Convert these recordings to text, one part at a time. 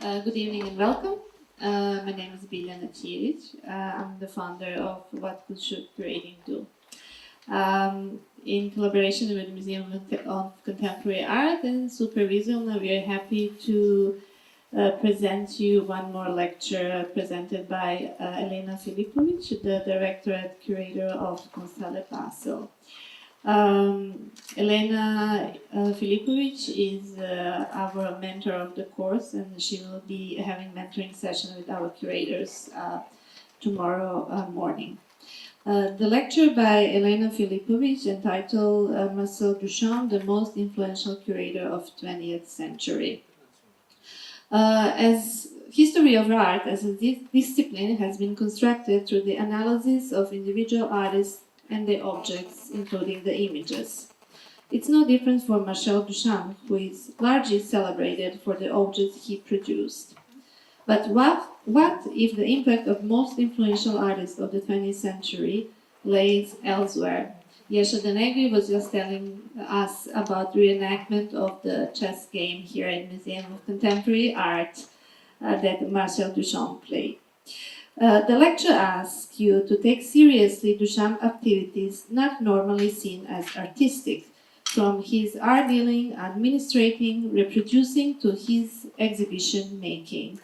Good evening and welcome. My name is Elena Filipovic. I'm the founder of What Should Curating Do? In collaboration with the Museum of Contemporary Art and Supervision, we are happy to present you one more lecture presented by Elena Filipovic, the director and curator of Kunsthalle Basel. Elena Filipovic is our mentor of the course, and she will be having mentoring session with our curators tomorrow morning. The lecture by Elena Filipovic, entitled Marcel Duchamp, the most influential curator of 20th century. As history of art as a discipline has been constructed through the analysis of individual artists and the objects, including the images. It's no different for Marcel Duchamp, who is largely celebrated for the objects he produced. But what if the impact of most influential artists of the 20th century lays elsewhere? Yasha Denegri was just telling us about the reenactment of the chess game here in the Museum of Contemporary Art that Marcel Duchamp played. The lecture asks you to take seriously Duchamp's activities not normally seen as artistic, from his art dealing, administrating, reproducing to his exhibition making.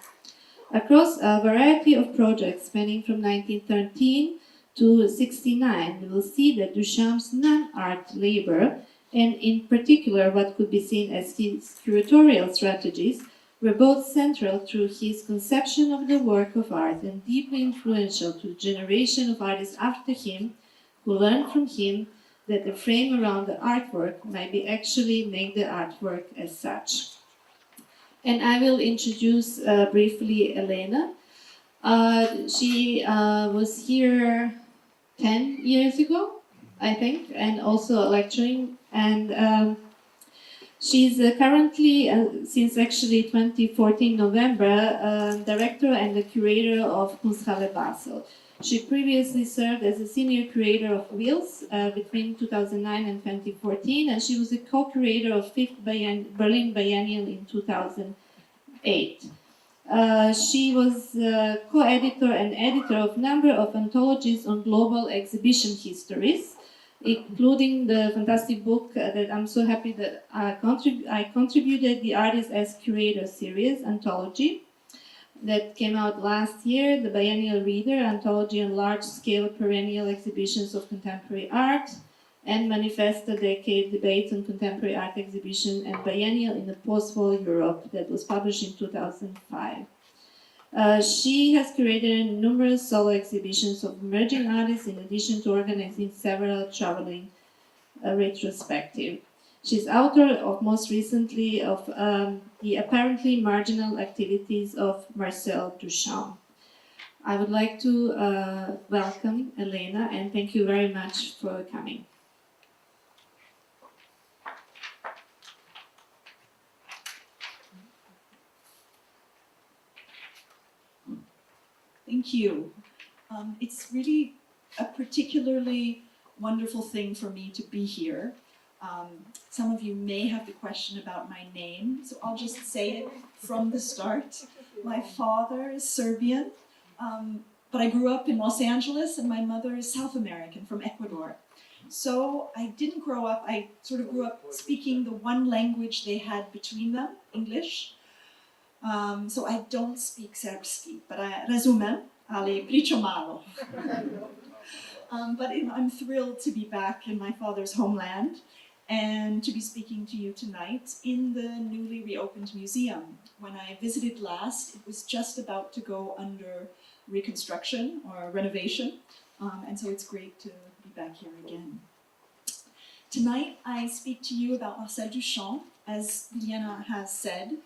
Across a variety of projects spanning from 1913 to 1969, we will see that Duchamp's non-art labor, and in particular what could be seen as his curatorial strategies, were both central to his conception of the work of art and deeply influential to the generation of artists after him, who learned from him that the frame around the artwork might be actually make the artwork as such. And I will introduce briefly Elena. She was here 10 years ago, I think, and also lecturing, and she's currently, since actually 2014 November, director and the curator of Kunsthalle Basel. She previously served as a senior curator of Wheels between 2009 and 2014, and she was a co-curator of 5th Berlin Biennial in 2008. She was co-editor and editor of a number of anthologies on global exhibition histories, including the fantastic book that I'm so happy that I contributed, the Artist as Curator series anthology that came out last year, the Biennial Reader anthology on large-scale perennial exhibitions of contemporary art, and Manifest a Decade Debates on Contemporary Art Exhibition and Biennial in the Post-War Europe that was published in 2005. She has curated numerous solo exhibitions of emerging artists in addition to organizing several traveling retrospectives. She's author of most recently of the apparently marginal activities of Marcel Duchamp. I would like to welcome Elena and thank you very much for coming. Thank you. It's really a particularly wonderful thing for me to be here. Some of you may have the question about my name, so I'll just say it from the start. My father is Serbian, but I grew up in Los Angeles, and my mother is South American, from Ecuador. So I didn't grow up, I sort of grew up speaking the one language they had between them, English. So I don't speak Srpski, but I razumem, ali pričam malo. But I'm thrilled to be back in my father's homeland and to be speaking to you tonight in the newly reopened museum. When I visited last, it was just about to go under reconstruction or renovation, and so it's great to be back here again. Tonight, I speak to you about Marcel Duchamp, as Elena has said.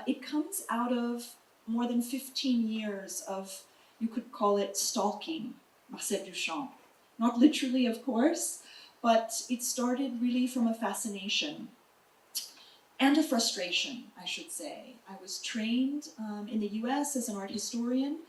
It comes out of more than 15 years of, you could call it stalking Marcel Duchamp. Not literally, of course, but it started really from a fascination and a frustration, I should say. I was trained in the US as an art historian,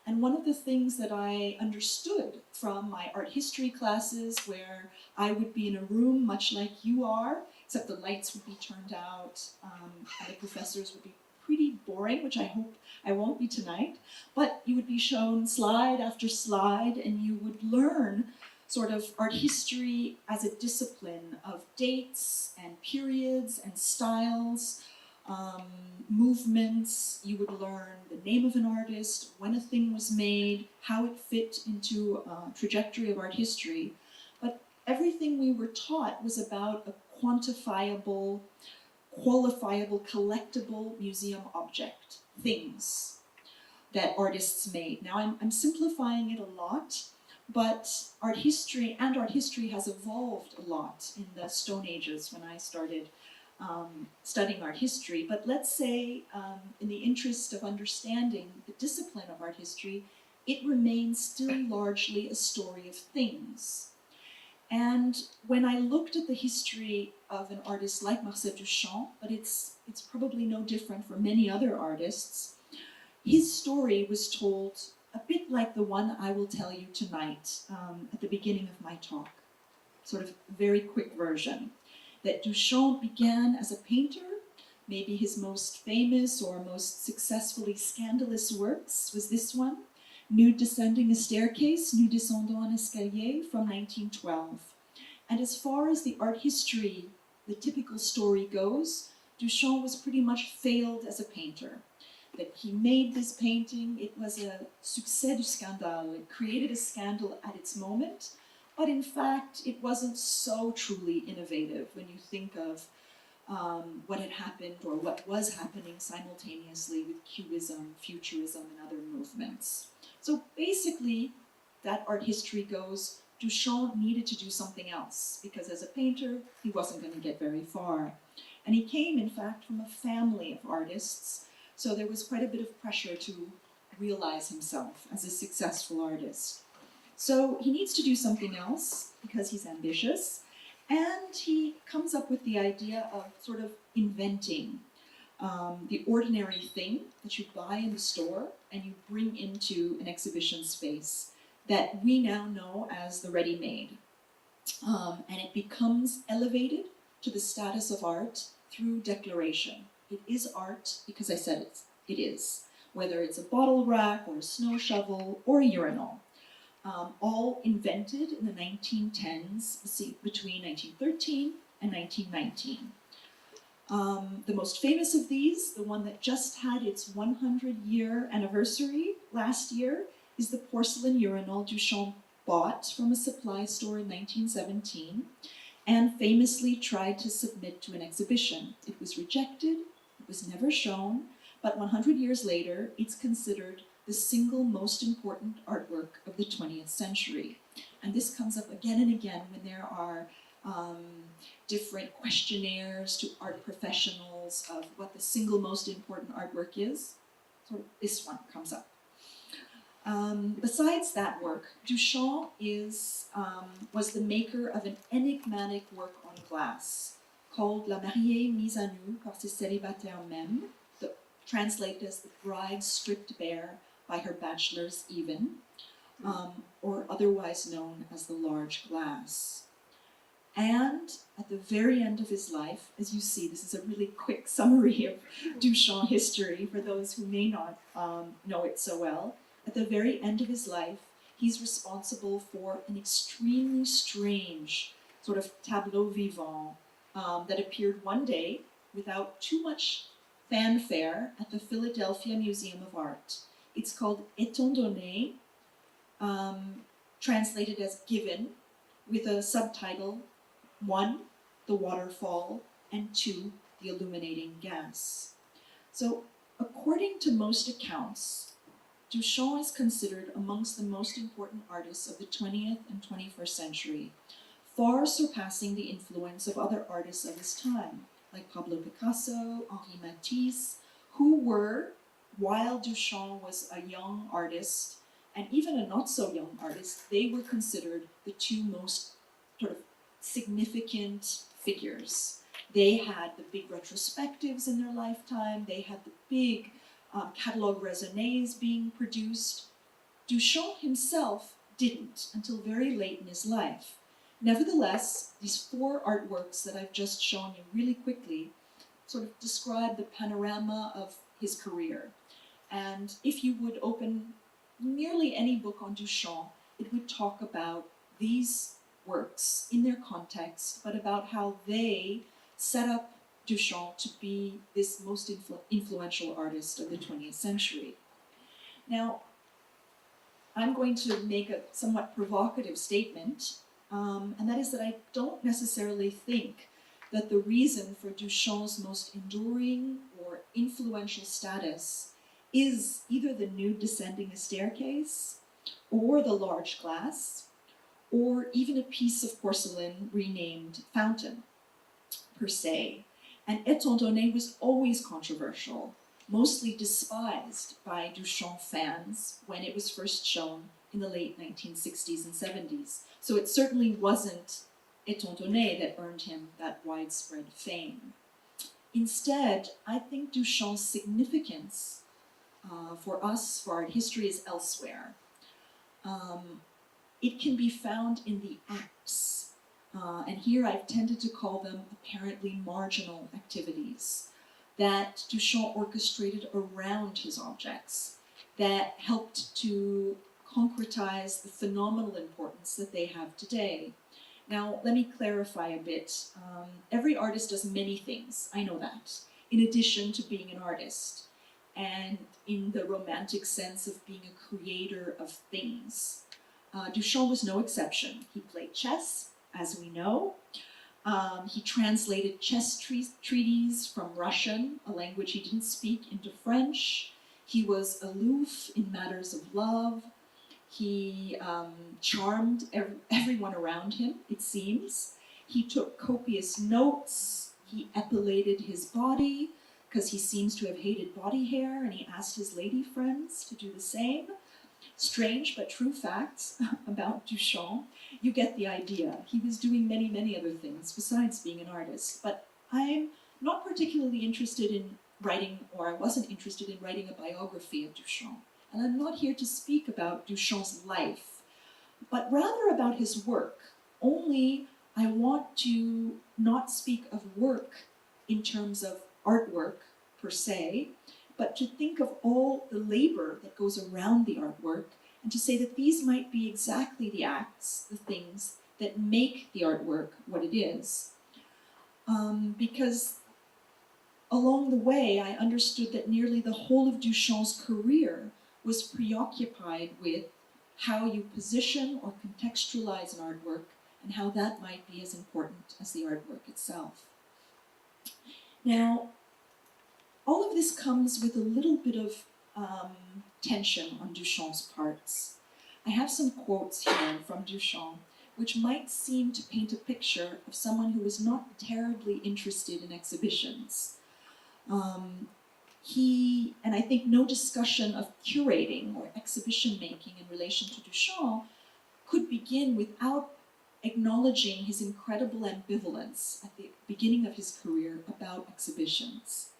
and one of the things that I understood from my art history classes, where I would be in a room much like you are, except the lights would be turned out, and the professors would be pretty boring, which I hope I won't be tonight, but you would be shown slide after slide, and you would learn sort of art history as a discipline of dates and periods and styles, movements. You would learn the name of an artist, when a thing was made, how it fit into a trajectory of art history. But everything we were taught was about a quantifiable, qualifiable, collectible museum object, things that artists made. Now I'm simplifying it a lot, but art history has evolved a lot in the Stone Ages when I started studying art history. But let's say, in the interest of understanding the discipline of art history, it remains still largely a story of things. And when I looked at the history of an artist like Marcel Duchamp, but it's probably no different for many other artists, his story was told a bit like the one I will tell you tonight at the beginning of my talk. Sort of very quick version. That Duchamp began as a painter. Maybe his most famous or most successfully scandalous works was this one, Nude Descending a Staircase, Nude Descendant un Escalier, from 1912. And as far as the art history, the typical story goes, Duchamp was pretty much failed as a painter. That he made this painting, it was a succès du scandale, it created a scandal at its moment, but in fact, it wasn't so truly innovative when you think of what had happened or what was happening simultaneously with Cubism, Futurism, and other movements. So basically, that art history goes, Duchamp needed to do something else, because as a painter, he wasn't going to get very far. And he came, in fact, from a family of artists, so there was quite a bit of pressure to realize himself as a successful artist. So he needs to do something else because he's ambitious, and he comes up with the idea of sort of inventing the ordinary thing that you buy in the store and you bring into an exhibition space that we now know as the ready-made. And it becomes elevated to the status of art through declaration. It is art because I said it is, whether it's a bottle rack or a snow shovel or a urinal. All invented in the 1910s, between 1913 and 1919. The most famous of these, the one that just had its 100-year anniversary last year, is the Porcelain Urinal Duchamp bought from a supply store in 1917 and famously tried to submit to an exhibition. It was rejected, it was never shown, but 100 years later, it's considered the single most important artwork of the 20th century. And this comes up again and again when there are different questionnaires to art professionals of what the single most important artwork is. So this one comes up. Besides that work, Duchamp was the maker of an enigmatic work on glass called La mariée mise à nu par ses célibataires mêmes, translated as the bride stripped bare by her bachelors even, or otherwise known as the large glass. And at the very end of his life, as you see, this is a really quick summary of Duchamp history for those who may not know it so well. At the very end of his life, he's responsible for an extremely strange sort of tableau vivant that appeared one day without too much fanfare at the Philadelphia Museum of Art. It's called Étant donné, translated as given, with a subtitle, 1, the waterfall, and 2, the illuminating gas. So, according to most accounts, Duchamp is considered amongst the most important artists of the 20th and 21st century, far surpassing the influence of other artists of his time, like Pablo Picasso, Henri Matisse, who were, while Duchamp was a young artist, and even a not-so-young artist, they were considered the two most sort of significant figures. They had the big retrospectives in their lifetime, they had the big catalogue raisonnés being produced. Duchamp himself didn't until very late in his life. Nevertheless, these 4 artworks that I've just shown you really quickly sort of describe the panorama of his career. And if you would open nearly any book on Duchamp, it would talk about these works in their context, but about how they set up Duchamp to be this most influential artist of the 20th century. Now, I'm going to make a somewhat provocative statement, and that is that I don't necessarily think that the reason for Duchamp's most enduring or influential status is either the nude descending a staircase, or the large glass, or even a piece of porcelain renamed fountain, per se. And Étant donné was always controversial, mostly despised by Duchamp fans when it was first shown in the late 1960s and 70s. So it certainly wasn't Étant donné that earned him that widespread fame. Instead, I think Duchamp's significance for us, for art history, is elsewhere. It can be found in the acts, and here I've tended to call them apparently marginal activities that Duchamp orchestrated around his objects, that helped to concretize the phenomenal importance that they have today. Now, let me clarify a bit. Every artist does many things, I know that, in addition to being an artist, and in the romantic sense of being a creator of things. Duchamp was no exception. He played chess, as we know. He translated chess treaties from Russian, a language he didn't speak, into French. He was aloof in matters of love. He charmed everyone around him, it seems. He took copious notes. He epilated his body, because he seems to have hated body hair, and he asked his lady friends to do the same. Strange but true facts about Duchamp. You get the idea. He was doing many, many other things besides being an artist. But I'm not particularly interested in writing, or I wasn't interested in writing a biography of Duchamp. And I'm not here to speak about Duchamp's life, but rather about his work. Only I want to not speak of work in terms of artwork per se, but to think of all the labor that goes around the artwork, and to say that these might be exactly the acts, the things that make the artwork what it is. Because along the way, I understood that nearly the whole of Duchamp's career was preoccupied with how you position or contextualize an artwork, and how that might be as important as the artwork itself. Now, all of this comes with a little bit of tension on Duchamp's parts. I have some quotes here from Duchamp, which might seem to paint a picture of someone who was not terribly interested in exhibitions. And I think no discussion of curating or exhibition making in relation to Duchamp could begin without acknowledging his incredible ambivalence at the beginning of his career about exhibitions.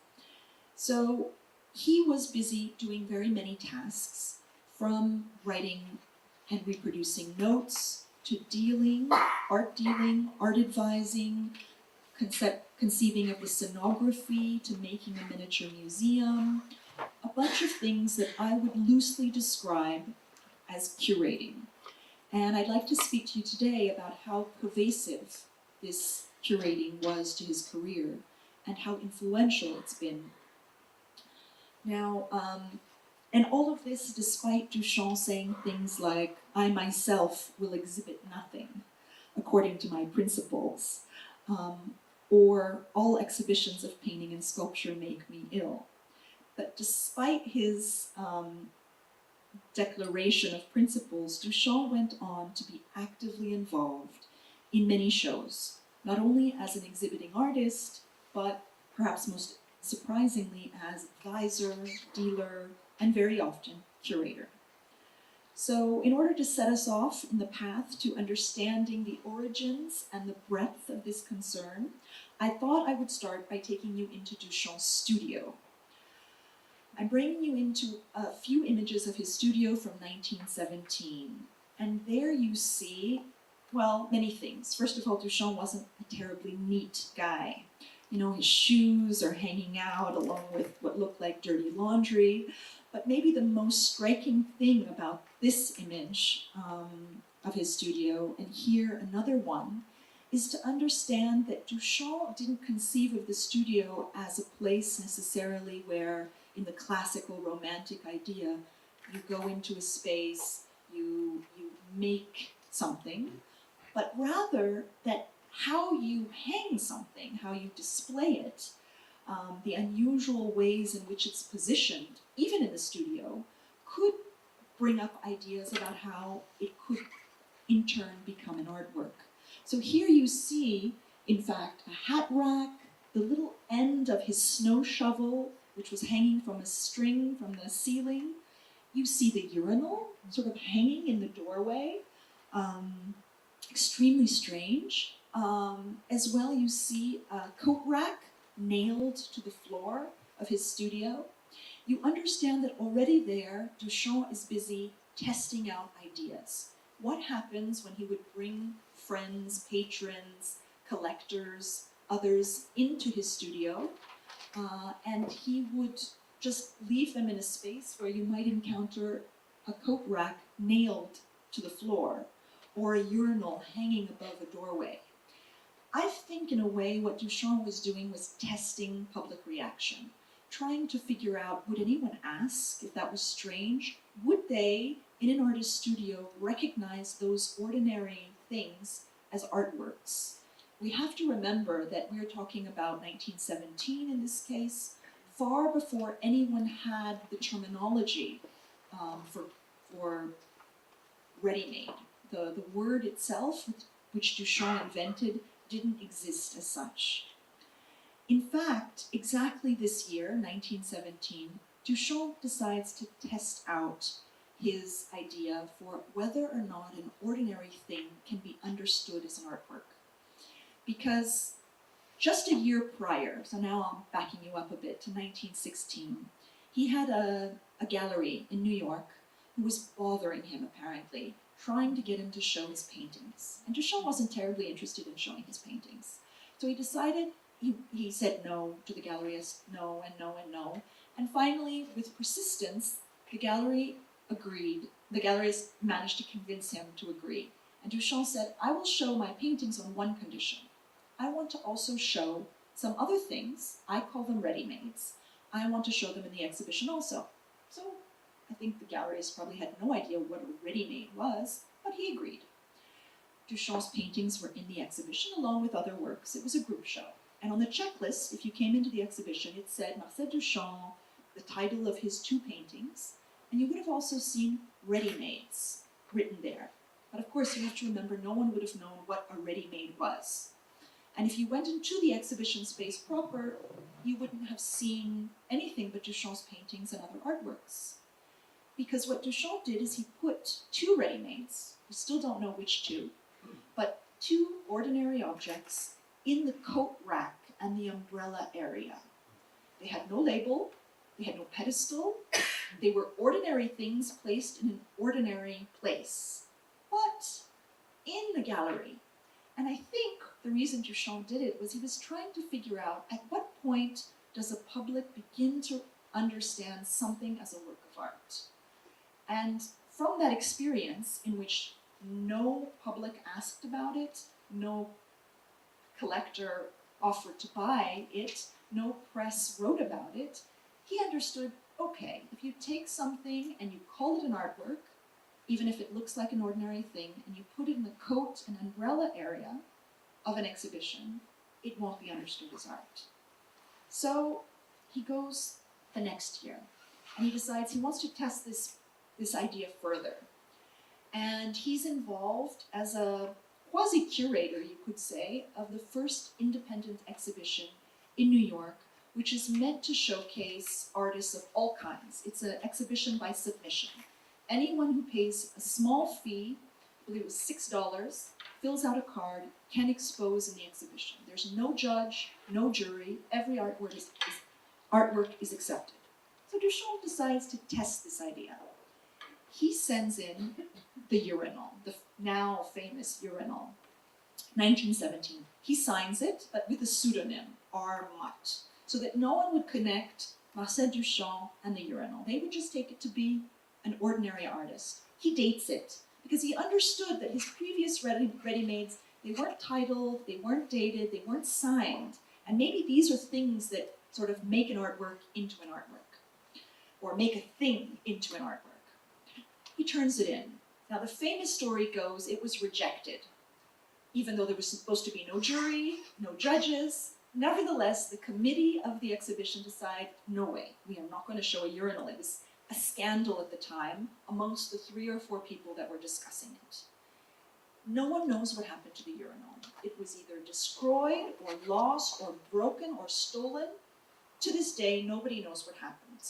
So he was busy doing very many tasks, from writing and reproducing notes, to art advising, conceiving of the scenography, to making a miniature museum, a bunch of things that I would loosely describe as curating. And I'd like to speak to you today about how pervasive this curating was to his career, and how influential it's been. Now, and all of this despite Duchamp saying things like, "I myself will exhibit nothing, according to my principles," or "all exhibitions of painting and sculpture make me ill." But despite his declaration of principles, Duchamp went on to be actively involved in many shows, not only as an exhibiting artist, but perhaps most surprisingly as advisor, dealer, and very often curator. So in order to set us off in the path to understanding the origins and the breadth of this concern, I thought I would start by taking you into Duchamp's studio. I'm bringing you into a few images of his studio from 1917. And there you see, well, many things. First of all, Duchamp wasn't a terribly neat guy. his shoes are hanging out along with what looked like dirty laundry. But maybe the most striking thing about this image of his studio, and here another one, is to understand that Duchamp didn't conceive of the studio as a place necessarily where, in the classical romantic idea, you go into a space, you make something, but rather that how you hang something, how you display it, the unusual ways in which it's positioned, even in the studio, could bring up ideas about how it could in turn become an artwork. So here you see, in fact, a hat rack, the little end of his snow shovel, which was hanging from a string from the ceiling. You see the urinal sort of hanging in the doorway, extremely strange. As well, you see a coat rack nailed to the floor of his studio. You understand that already there, Duchamp is busy testing out ideas. What happens when he would bring friends, patrons, collectors, others into his studio, and he would just leave them in a space where you might encounter a coat rack nailed to the floor or a urinal hanging above a doorway. I think in a way what Duchamp was doing was testing public reaction, trying to figure out, would anyone ask if that was strange? Would they, in an artist's studio, recognize those ordinary things as artworks? We have to remember that we're talking about 1917 in this case, far before anyone had the terminology for ready-made. The word itself, which Duchamp invented, didn't exist as such. In fact, exactly this year, 1917, Duchamp decides to test out his idea for whether or not an ordinary thing can be understood as an artwork. Because just a year prior, so now I'm backing you up a bit, to 1916, he had a gallery in New York who was bothering him, apparently, trying to get him to show his paintings. And Duchamp wasn't terribly interested in showing his paintings. So he decided, he said no to the gallerist, no and no and no. And finally, with persistence, the gallery agreed. The gallerist managed to convince him to agree. And Duchamp said, I will show my paintings on one condition. I want to also show some other things. I call them ready-mades. I want to show them in the exhibition also. So I think the gallerist probably had no idea what a ready-made was, but he agreed. Duchamp's paintings were in the exhibition along with other works. It was a group show. And on the checklist, if you came into the exhibition, it said Marcel Duchamp, the title of his 2 paintings, and you would have also seen ready-mades written there. But of course, you have to remember, no one would have known what a ready-made was. And if you went into the exhibition space proper, you wouldn't have seen anything but Duchamp's paintings and other artworks. Because what Duchamp did is he put 2 ready-mades, we still don't know which 2, but 2 ordinary objects in the coat rack and the umbrella area. They had no label, they had no pedestal, they were ordinary things placed in an ordinary place, but in the gallery. And I think the reason Duchamp did it was he was trying to figure out at what point does the public begin to understand something as a work of art. And from that experience in which no public asked about it, no collector offered to buy it, no press wrote about it, he understood, okay, if you take something and you call it an artwork, even if it looks like an ordinary thing, and you put it in the coat and umbrella area of an exhibition, it won't be understood as art. So he goes the next year, and he decides he wants to test this idea further. And he's involved as a quasi-curator, you could say, of the first independent exhibition in New York, which is meant to showcase artists of all kinds. It's an exhibition by submission. Anyone who pays a small fee, I believe it was $6, fills out a card, can expose in the exhibition. There's no judge, no jury, every artwork is accepted. So Duchamp decides to test this idea. He sends in the urinal, the now famous urinal, 1917. He signs it, but with a pseudonym. R. Mutt, so that no one would connect Marcel Duchamp and the urinal. They would just take it to be an ordinary artist. He dates it because he understood that his previous ready-mades, they weren't titled, they weren't dated, they weren't signed. And maybe these are things that sort of make an artwork into an artwork, or make a thing into an artwork. He turns it in. Now the famous story goes, it was rejected. Even though there was supposed to be no jury, no judges, nevertheless, the committee of the exhibition decided, no way, we are not going to show a urinal. It was a scandal at the time amongst the 3 or 4 people that were discussing it. No one knows what happened to the urinal. It was either destroyed or lost or broken or stolen. To this day, nobody knows what happened.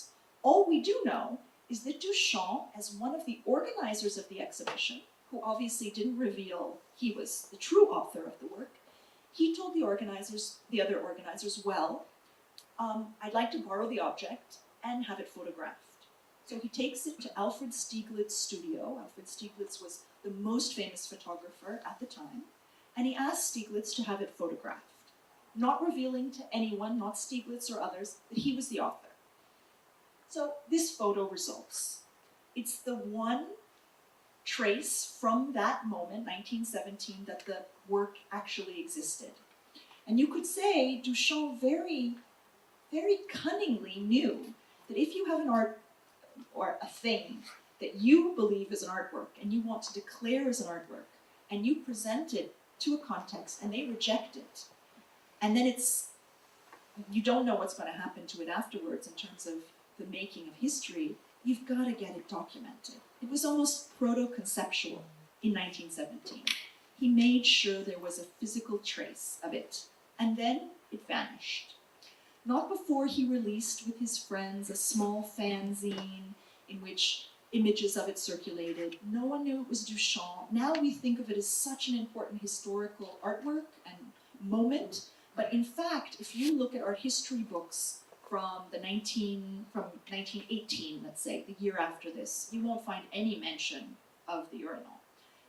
All we do know is that Duchamp, as one of the organizers of the exhibition, who obviously didn't reveal he was the true author of the work, he told the other organizers, well, I'd like to borrow the object and have it photographed. So he takes it to Alfred Stieglitz's studio. Alfred Stieglitz was the most famous photographer at the time, and he asked Stieglitz to have it photographed, not revealing to anyone, not Stieglitz or others, that he was the author. So this photo results. It's the one trace from that moment, 1917, that the work actually existed. And you could say Duchamp very, very cunningly knew that if you have an art or a thing that you believe is an artwork and you want to declare as an artwork, and you present it to a context and they reject it, and then you don't know what's going to happen to it afterwards in terms of the making of history, you've got to get it documented. It was almost proto-conceptual in 1917. He made sure there was a physical trace of it, and then it vanished. Not before he released with his friends a small fanzine in which images of it circulated. No one knew it was Duchamp. Now we think of it as such an important historical artwork and moment, but in fact, if you look at art history books from 1918, let's say, the year after this, you won't find any mention of the urinal.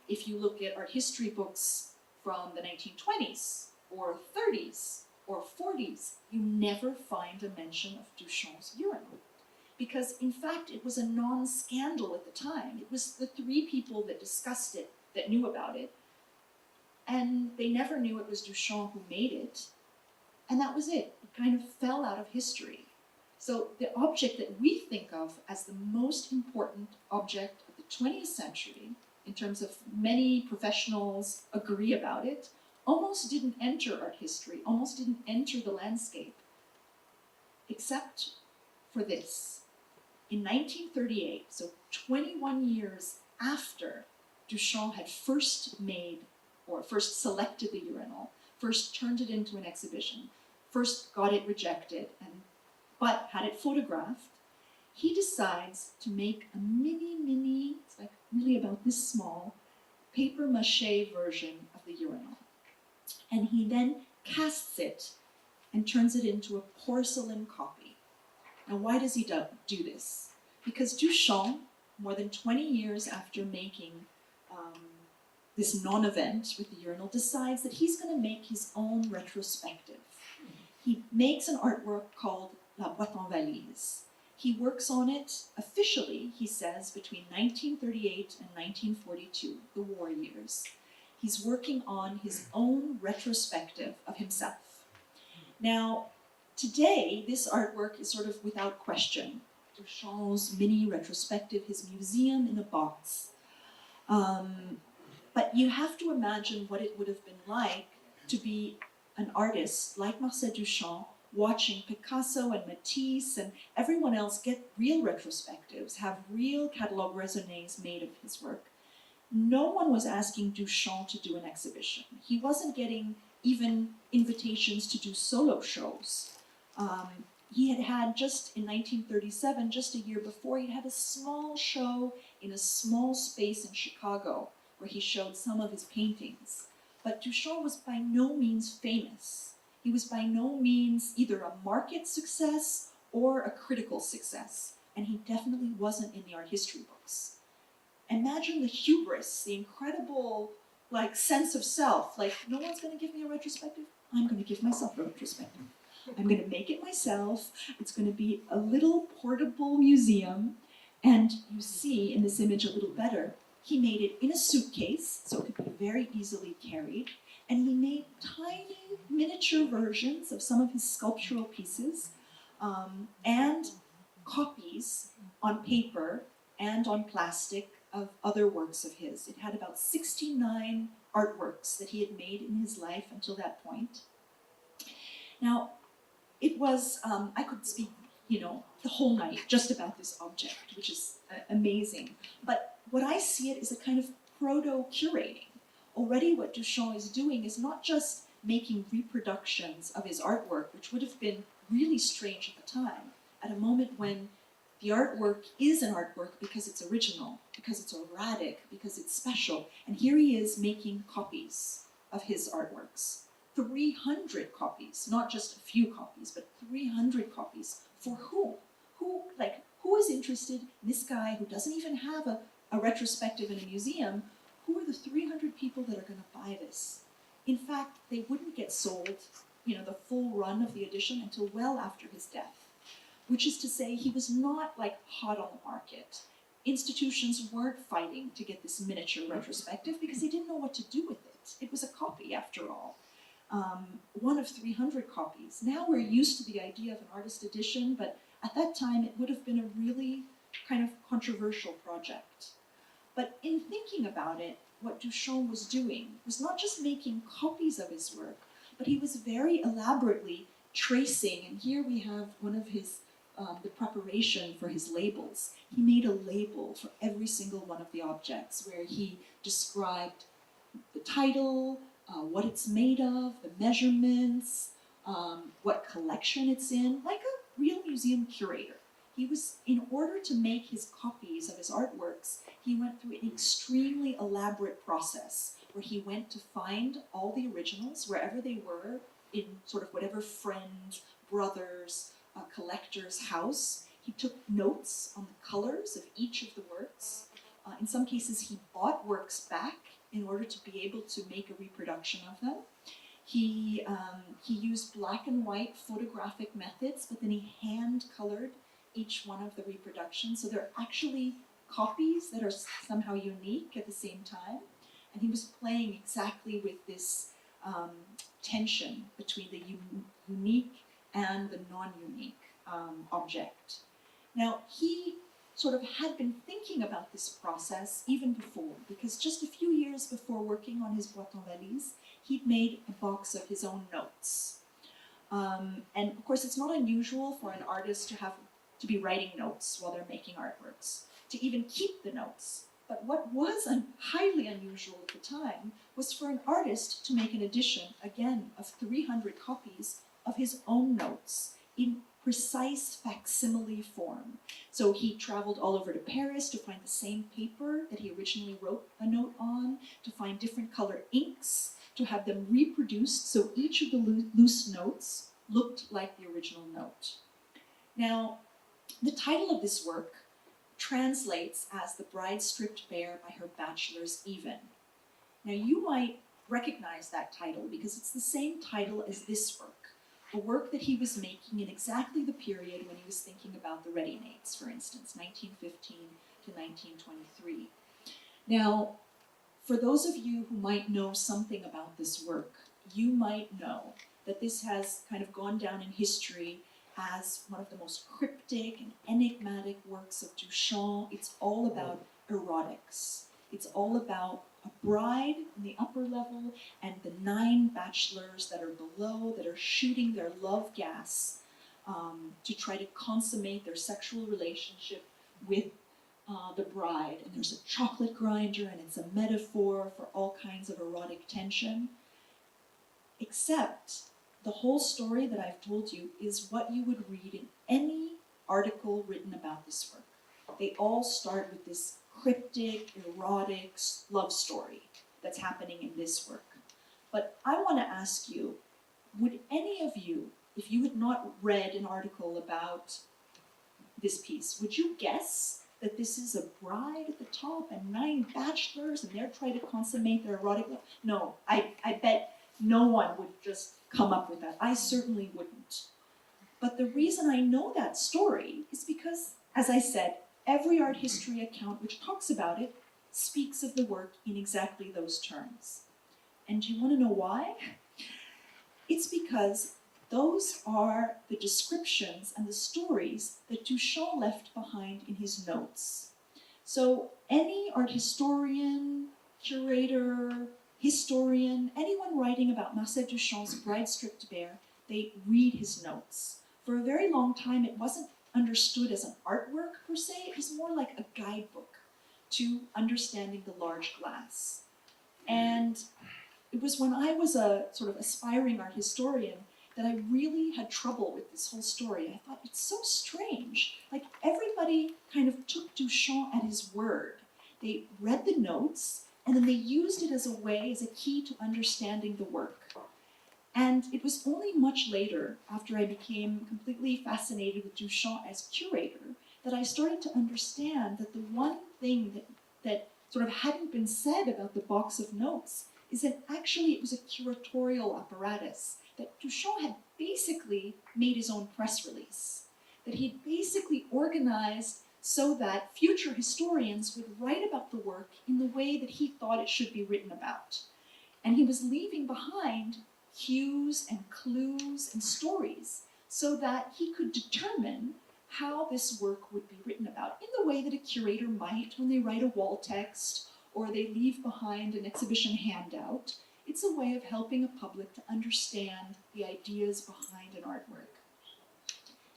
If you look at art history books from the 1920s or 30s or 40s, you never find a mention of Duchamp's urinal. Because in fact, it was a non-scandal at the time. It was the 3 people that discussed it that knew about it, and they never knew it was Duchamp who made it, and that was it. It kind of fell out of history. So the object that we think of as the most important object of the 20th century, in terms of many professionals agree about it, almost didn't enter art history, almost didn't enter the landscape, except for this. In 1938, so 21 years after Duchamp had first made, or first selected the urinal, first turned it into an exhibition, first got it rejected, but had it photographed, he decides to make a mini, it's like really about this small, papier-mâché version of the urinal. And he then casts it and turns it into a porcelain copy. Now, why does he do this? Because Duchamp, more than 20 years after making this non-event with the urinal, decides that he's going to make his own retrospective. He makes an artwork called La Boîte en Valise. He works on it officially, he says, between 1938 and 1942, the war years. He's working on his own retrospective of himself. Now, today, this artwork is sort of without question. Duchamp's mini retrospective, his museum in a box. But you have to imagine what it would have been like to be an artist like Marcel Duchamp, watching Picasso and Matisse and everyone else get real retrospectives, have real catalogue raisonnés made of his work. No one was asking Duchamp to do an exhibition. He wasn't getting even invitations to do solo shows. He had just in 1937, just a year before, he had a small show in a small space in Chicago where he showed some of his paintings. But Duchamp was by no means famous. He was by no means either a market success or a critical success. And he definitely wasn't in the art history books. Imagine the hubris, the incredible sense of self. Like, no one's going to give me a retrospective. I'm going to give myself a retrospective. I'm going to make it myself. It's going to be a little portable museum. And you see in this image a little better, he made it in a suitcase, so it could be very easily carried. And he made tiny miniature versions of some of his sculptural pieces and copies on paper and on plastic of other works of his. It had about 69 artworks that he had made in his life until that point. Now, it was, I could speak, the whole night just about this object, which is amazing. But what I see it is a kind of proto-curating. Already what Duchamp is doing is not just making reproductions of his artwork, which would have been really strange at the time, at a moment when the artwork is an artwork because it's original, because it's erratic, because it's special. And here he is making copies of his artworks. 300 copies, not just a few copies, but 300 copies. For whom? Who is interested in this guy who doesn't even have a retrospective in a museum? Who are the 300 people that are going to buy this? In fact, they wouldn't get sold, the full run of the edition until well after his death. Which is to say, he was not hot on the market. Institutions weren't fighting to get this miniature retrospective because they didn't know what to do with it. It was a copy, after all. One of 300 copies. Now we're used to the idea of an artist edition, but at that time it would have been a really kind of controversial project. But in thinking about it, what Duchamp was doing was not just making copies of his work, but he was very elaborately tracing, and here we have one of his the preparation for his labels. He made a label for every single one of the objects where he described the title, what it's made of, the measurements, what collection it's in, like a real museum curator. He was, in order to make his copies of his artworks, he went through an extremely elaborate process where he went to find all the originals wherever they were in sort of whatever friend, brother's, collector's house. He took notes on the colors of each of the works. In some cases, he bought works back in order to be able to make a reproduction of them. He used black and white photographic methods, but then he hand-colored each one of the reproductions. So they're actually copies that are somehow unique at the same time. And he was playing exactly with this tension between the unique and the non-unique object. Now, he sort of had been thinking about this process even before, because just a few years before working on his boîte en valise, he'd made a box of his own notes. And of course, it's not unusual for an artist to be writing notes while they're making artworks, to even keep the notes. But what was highly unusual at the time was for an artist to make an edition, again, of 300 copies of his own notes in precise facsimile form. So he traveled all over to Paris to find the same paper that he originally wrote a note on, to find different color inks, to have them reproduced so each of the loose notes looked like the original note. Now, the title of this work translates as "The Bride Stripped Bare by Her Bachelor's Even." Now, you might recognize that title because it's the same title as this work, a work that he was making in exactly the period when he was thinking about the ready-mates, for instance, 1915 to 1923. Now, for those of you who might know something about this work, you might know that this has kind of gone down in history as one of the most cryptic and enigmatic works of Duchamp. It's all about erotics. It's all about a bride in the upper level and the 9 bachelors that are below that are shooting their love gas to try to consummate their sexual relationship with the bride. And there's a chocolate grinder, and it's a metaphor for all kinds of erotic tension. Except the whole story that I've told you is what you would read in any article written about this work. They all start with this cryptic, erotic love story that's happening in this work. But I want to ask you, would any of you, if you had not read an article about this piece, would you guess that this is a bride at the top and 9 bachelors and they're trying to consummate their erotic love? No, I bet no one would just come up with that. I certainly wouldn't. But the reason I know that story is because, as I said, every art history account which talks about it speaks of the work in exactly those terms. And do you want to know why? It's because those are the descriptions and the stories that Duchamp left behind in his notes. So any art historian, curator, historian, anyone writing about Marcel Duchamp's Bride Stripped Bare, they read his notes. For a very long time, it wasn't understood as an artwork per se, it was more like a guidebook to understanding the large glass. And it was when I was a sort of aspiring art historian that I really had trouble with this whole story. I thought, it's so strange. Like, everybody kind of took Duchamp at his word. They read the notes, and then they used it as a way, as a key to understanding the work. And it was only much later, after I became completely fascinated with Duchamp as curator, that I started to understand that the one thing that sort of hadn't been said about the box of notes is that actually it was a curatorial apparatus, that Duchamp had basically made his own press release, that he had basically organized so that future historians would write about the work in the way that he thought it should be written about. And he was leaving behind cues and clues and stories so that he could determine how this work would be written about in the way that a curator might when they write a wall text or they leave behind an exhibition handout. It's a way of helping a public to understand the ideas behind an artwork.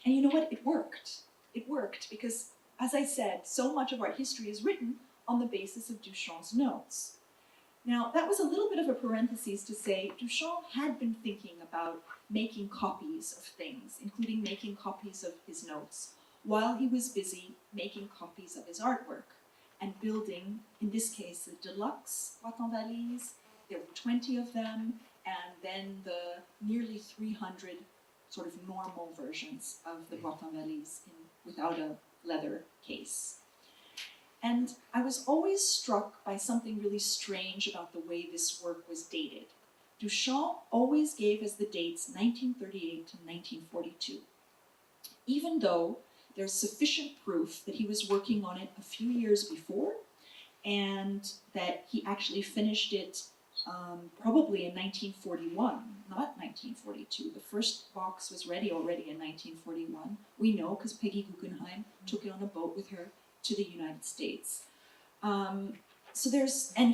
And you know what? It worked. It worked because, as I said, so much of art history is written on the basis of Duchamp's notes. Now, that was a little bit of a parenthesis to say Duchamp had been thinking about making copies of things, including making copies of his notes, while he was busy making copies of his artwork and building, in this case, the deluxe boîte en valise. There were 20 of them, and then the nearly 300 sort of normal versions of the boîte en valise without a leather case. And I was always struck by something really strange about the way this work was dated. Duchamp always gave as the dates 1938 to 1942, even though there's sufficient proof that he was working on it a few years before and that he actually finished it probably in 1941, not 1942. The first box was ready already in 1941. We know because Peggy Guggenheim took it on a boat with her to the United States. And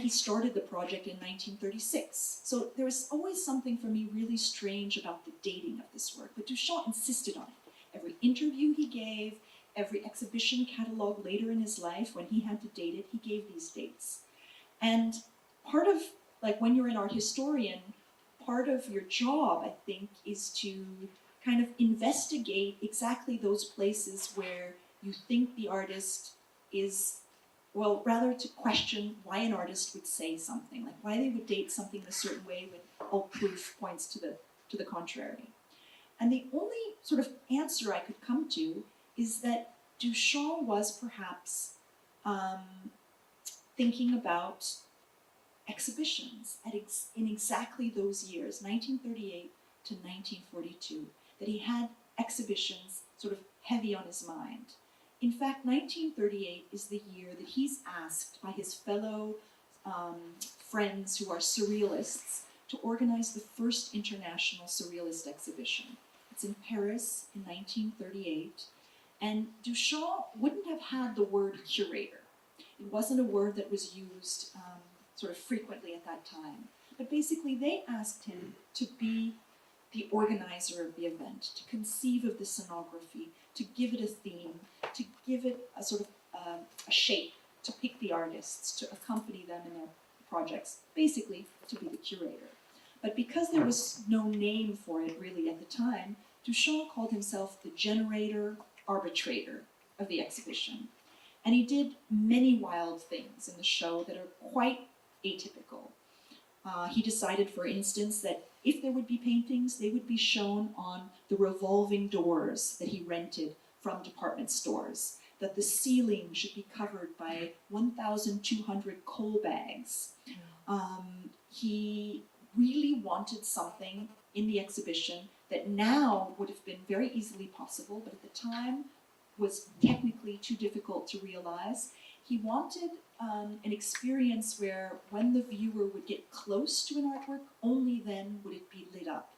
he started the project in 1936. So there was always something for me really strange about the dating of this work, but Duchamp insisted on it. Every interview he gave, every exhibition catalog later in his life, when he had to date it, he gave these dates. And part of, like when you're an art historian, part of your job, I think, is to kind of investigate exactly those places where you think the artist is, well, rather to question why an artist would say something, like why they would date something in a certain way when all proof points to the contrary. And the only sort of answer I could come to is that Duchamp was perhaps thinking about exhibitions in exactly those years, 1938 to 1942, that he had exhibitions sort of heavy on his mind. In fact, 1938 is the year that he's asked by his fellow friends who are surrealists to organize the first international surrealist exhibition. It's in Paris in 1938, and Duchamp wouldn't have had the word curator. It wasn't a word that was used sort of frequently at that time. But basically, they asked him to be the organizer of the event, to conceive of the scenography, to give it a theme, to give it a sort of a shape, to pick the artists, to accompany them in their projects, basically to be the curator. But because there was no name for it really at the time, Duchamp called himself the generator, arbitrator of the exhibition. And he did many wild things in the show that are quite atypical. He decided, for instance, that if there would be paintings, they would be shown on the revolving doors that he rented from department stores, that the ceiling should be covered by 1,200 coal bags. He really wanted something in the exhibition that now would have been very easily possible, but at the time was technically too difficult to realize. He wanted an experience where when the viewer would get close to an artwork, only then would it be lit up.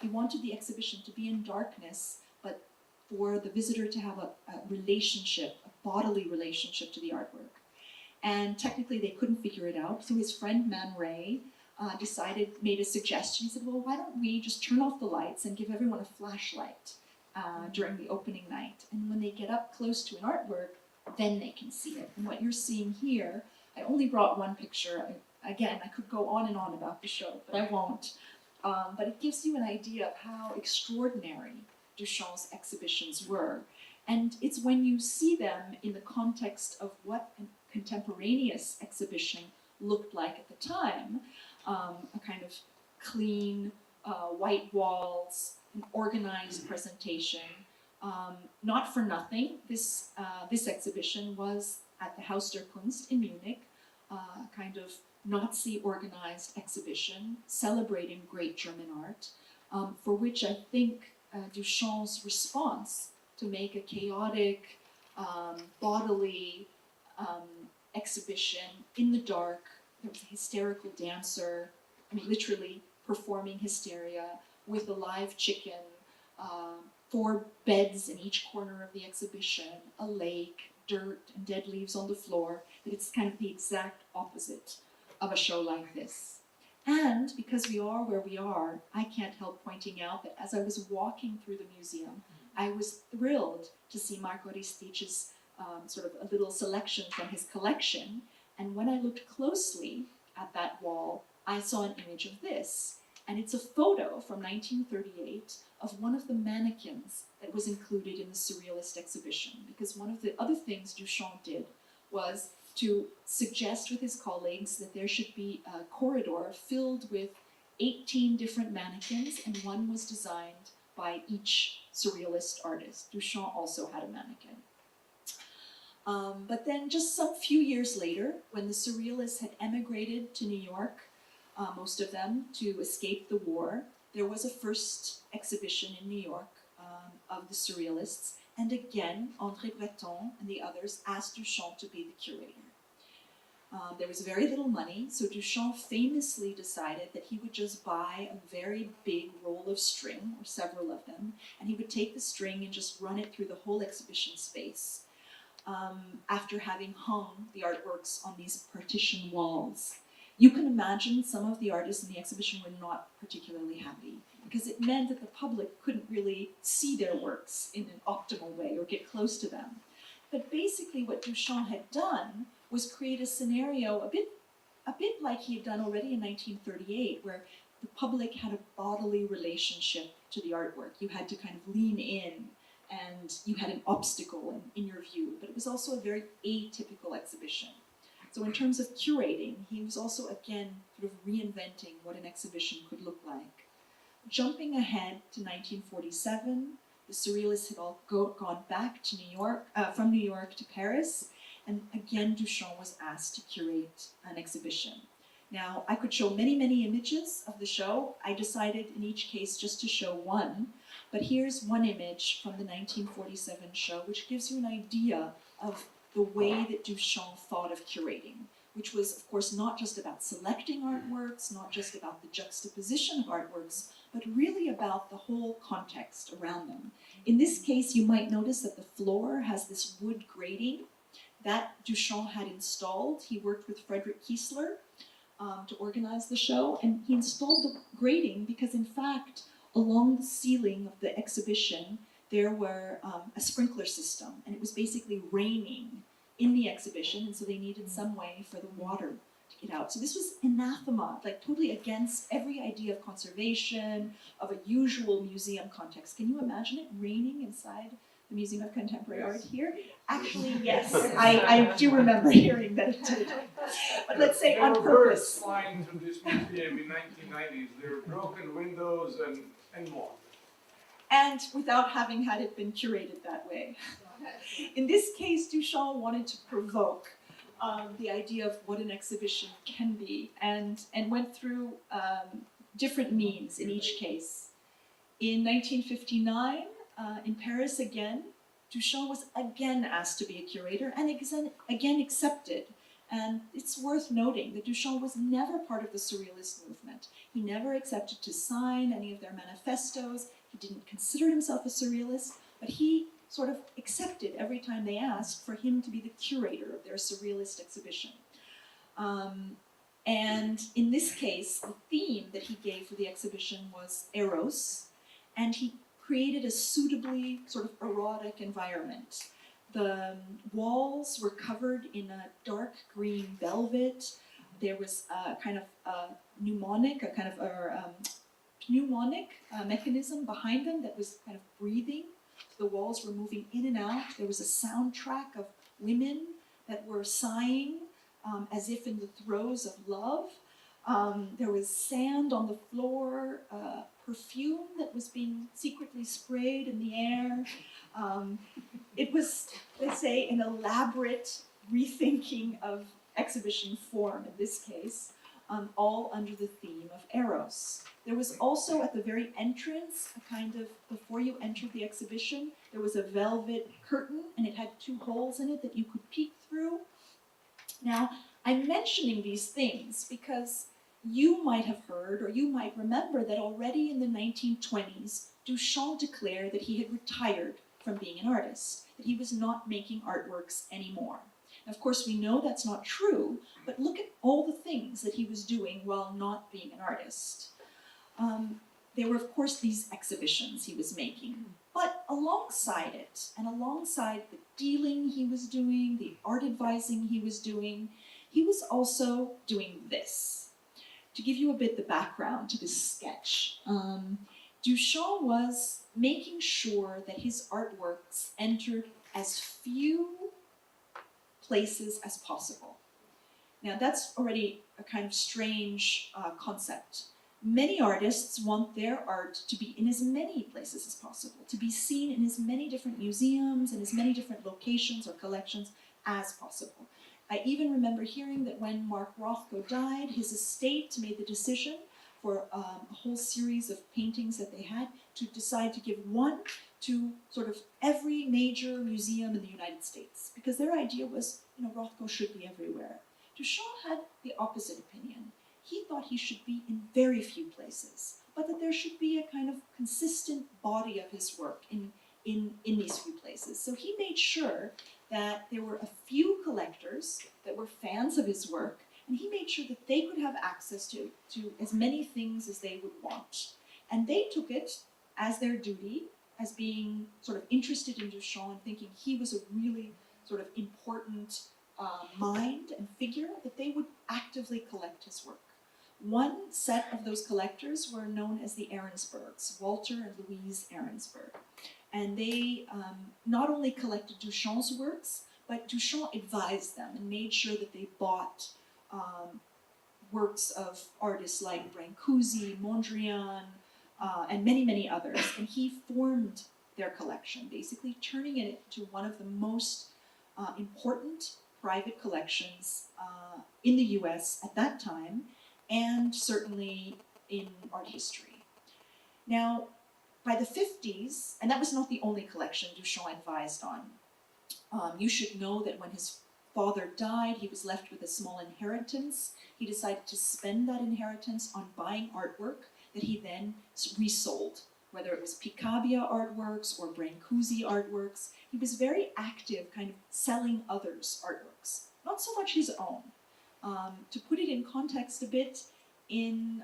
He wanted the exhibition to be in darkness, but for the visitor to have a relationship, a bodily relationship to the artwork. And technically they couldn't figure it out, so his friend Man Ray made a suggestion. He said, well, why don't we just turn off the lights and give everyone a flashlight during the opening night? And when they get up close to an artwork, then they can see it. And what you're seeing here, I only brought one picture. Again, I could go on and on about the show, but I won't. But it gives you an idea of how extraordinary Duchamp's exhibitions were. And it's when you see them in the context of what a contemporaneous exhibition looked like at the time, a kind of clean, white walls, an organized presentation. Not for nothing, this exhibition was at the Haus der Kunst in Munich, a kind of Nazi-organized exhibition celebrating great German art, for which I think Duchamp's response to make a chaotic, bodily exhibition in the dark. There was a hysterical dancer, literally performing hysteria with a live chicken, 4 beds in each corner of the exhibition, a lake, dirt and dead leaves on the floor, that it's kind of the exact opposite of a show like this. And because we are where we are, I can't help pointing out that as I was walking through the museum, I was thrilled to see Marko Ristic's sort of a little selection from his collection. And when I looked closely at that wall, I saw an image of this. And it's a photo from 1938 of one of the mannequins that was included in the Surrealist exhibition. Because one of the other things Duchamp did was to suggest with his colleagues that there should be a corridor filled with 18 different mannequins, and one was designed by each Surrealist artist. Duchamp also had a mannequin. But then just some few years later, when the Surrealists had emigrated to New York, most of them, to escape the war, there was a first exhibition in New York of the Surrealists, and again, André Breton and the others asked Duchamp to be the curator. There was very little money, so Duchamp famously decided that he would just buy a very big roll of string, or several of them, and he would take the string and just run it through the whole exhibition space, after having hung the artworks on these partition walls. You can imagine some of the artists in the exhibition were not particularly happy, because it meant that the public couldn't really see their works in an optimal way or get close to them. But basically what Duchamp had done was create a scenario a bit like he had done already in 1938, where the public had a bodily relationship to the artwork. You had to kind of lean in, and you had an obstacle in your view, but it was also a very atypical exhibition. So in terms of curating, he was also, again, sort of reinventing what an exhibition could look like. Jumping ahead to 1947, the Surrealists had all gone back to New York, from New York to Paris, and again Duchamp was asked to curate an exhibition. Now, I could show many, many images of the show. I decided in each case just to show one, but here's one image from the 1947 show, which gives you an idea of the way that Duchamp thought of curating, which was, of course, not just about selecting artworks, not just about the juxtaposition of artworks, but really about the whole context around them. In this case, you might notice that the floor has this wood grating that Duchamp had installed. He worked with Frederick Kiesler to organize the show, and he installed the grating because, in fact, along the ceiling of the exhibition, there were a sprinkler system, and it was basically raining in the exhibition, and so they needed some way for the water to get out. So this was anathema, like totally against every idea of conservation, of a usual museum context. Can you imagine it raining inside the Museum of Contemporary Art here? Actually, yes, I do remember hearing that it did. But let's say on purpose. There were birds flying to this museum in 1990s. There were broken windows and more. And without having had it been curated that way. In this case, Duchamp wanted to provoke the idea of what an exhibition can be, and went through different means in each case. In 1959, in Paris again, Duchamp was again asked to be a curator and again accepted. And it's worth noting that Duchamp was never part of the Surrealist movement. He never accepted to sign any of their manifestos. He didn't consider himself a Surrealist, but he sort of accepted every time they asked for him to be the curator of their Surrealist exhibition. And in this case, the theme that he gave for the exhibition was Eros, and he created a suitably sort of erotic environment. The walls were covered in a dark green velvet. There was a kind of pneumonic mechanism behind them that was kind of breathing. The walls were moving in and out. There was a soundtrack of women that were sighing as if in the throes of love. There was sand on the floor, perfume that was being secretly sprayed in the air. It was, let's say, an elaborate rethinking of exhibition form in this case, all under the theme of Eros. There was also at the very entrance, a kind of, before you entered the exhibition, there was a velvet curtain and it had 2 holes in it that you could peek through. Now, I'm mentioning these things because you might have heard or you might remember that already in the 1920s, Duchamp declared that he had retired from being an artist, that he was not making artworks anymore. Now, of course, we know that's not true, but look at all the things that he was doing while not being an artist. There were, of course, these exhibitions he was making, but alongside it, and alongside the dealing he was doing, the art advising he was doing, he was also doing this. To give you a bit the background to this sketch, Duchamp was making sure that his artworks entered as few places as possible. Now that's already a kind of strange concept. Many artists want their art to be in as many places as possible, to be seen in as many different museums and as many different locations or collections as possible. I even remember hearing that when Mark Rothko died, his estate made the decision for a whole series of paintings that they had to decide to give one to sort of every major museum in the United States, because their idea was, Rothko should be everywhere. Duchamp had the opposite opinion. He thought he should be in very few places, but that there should be a kind of consistent body of his work in these few places. So he made sure that there were a few collectors that were fans of his work, and he made sure that they could have access to as many things as they would want. And they took it as their duty, as being sort of interested in Duchamp and thinking he was a really sort of important mind and figure, that they would actively collect his work. One set of those collectors were known as the Errandsbergs, Walter and Louise Errandsberg. And they not only collected Duchamp's works, but Duchamp advised them and made sure that they bought works of artists like Brancusi, Mondrian, and many, many others. And he formed their collection, basically turning it into one of the most important private collections in the US at that time, and certainly in art history. Now, by the 50s, and that was not the only collection Duchamp advised on. You should know that when his father died, he was left with a small inheritance. He decided to spend that inheritance on buying artwork that he then resold, whether it was Picabia artworks or Brancusi artworks. He was very active, kind of selling others' artworks, not so much his own. To put it in context a bit, in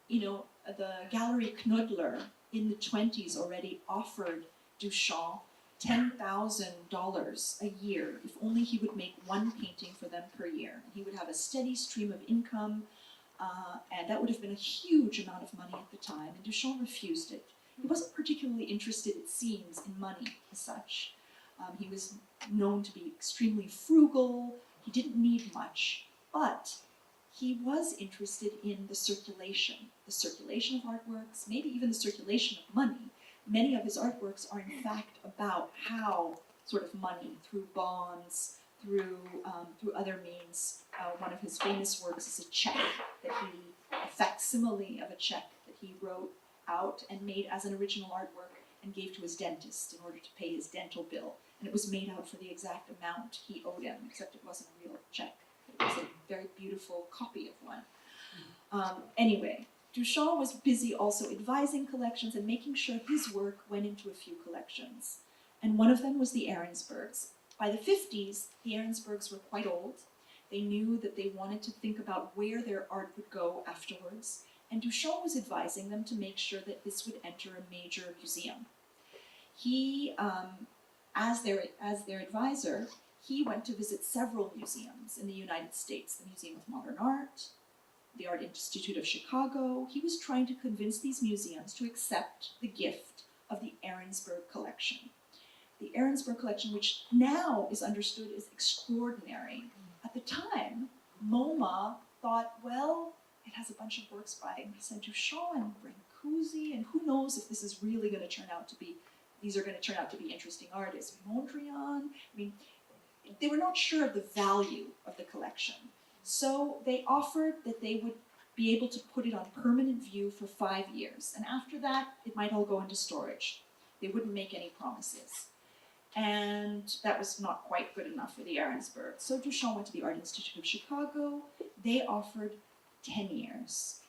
the Gallery Knoedler in the 20s already offered Duchamp $10,000 a year if only he would make one painting for them per year. He would have a steady stream of income, and that would have been a huge amount of money at the time, and Duchamp refused it. He wasn't particularly interested, it seems, in money as such. He was known to be extremely frugal, he didn't need much, but he was interested in the circulation of artworks, maybe even the circulation of money. Many of his artworks are in fact about how sort of money, through bonds, through other means. One of his famous works is a check that a facsimile of a check that he wrote out and made as an original artwork and gave to his dentist in order to pay his dental bill. And it was made out for the exact amount he owed him, except it wasn't a real check. It was a very beautiful copy of one. Anyway, Duchamp was busy also advising collections and making sure his work went into a few collections. And one of them was the Ahrensbergs. By the 50s, the Ahrensbergs were quite old. They knew that they wanted to think about where their art would go afterwards, and Duchamp was advising them to make sure that this would enter a major museum. He, as their advisor, he went to visit several museums in the United States, the Museum of Modern Art, the Art Institute of Chicago. He was trying to convince these museums to accept the gift of the Ahrensberg collection. The Ahrensberg collection, which now is understood as extraordinary. At the time, Moma thought, well, it has a bunch of works by Marcel Duchamp and Brancusi, and who knows if this is really going to turn out to be, these are going to turn out to be interesting artists. Mondrian, I mean, they were not sure of the value of the collection. So they offered that they would be able to put it on permanent view for 5 years. And after that, it might all go into storage. They wouldn't make any promises. And that was not quite good enough for the Ahrensbergs. So Duchamp went to the Art Institute of Chicago. They offered 10 years.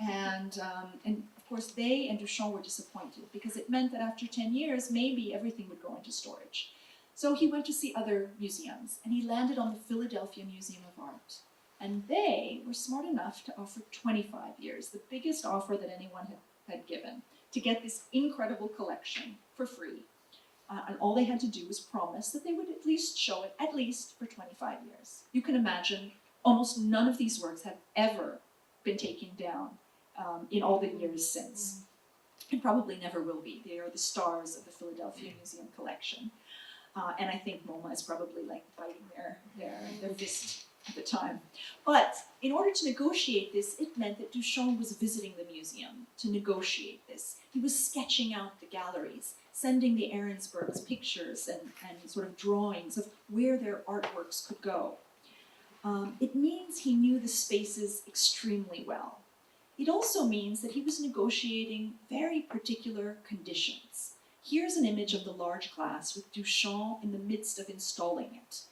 And of course, they and Duchamp were disappointed because it meant that after 10 years, maybe everything would go into storage. So he went to see other museums, and he landed on the Philadelphia Museum of Art. And they were smart enough to offer 25 years, the biggest offer that anyone had given, to get this incredible collection for free. And all they had to do was promise that they would at least show it, at least for 25 years. You can imagine almost none of these works have ever been taken down in all the years since. And probably never will be. They are the stars of the Philadelphia Museum collection. And I think Moma is probably like biting their fist at the time. But in order to negotiate this, it meant that Duchamp was visiting the museum to negotiate this. He was sketching out the galleries, sending the Ahrensbergs pictures and sort of drawings of where their artworks could go. It means he knew the spaces extremely well. It also means that he was negotiating very particular conditions. Here's an image of the large glass with Duchamp in the midst of installing it.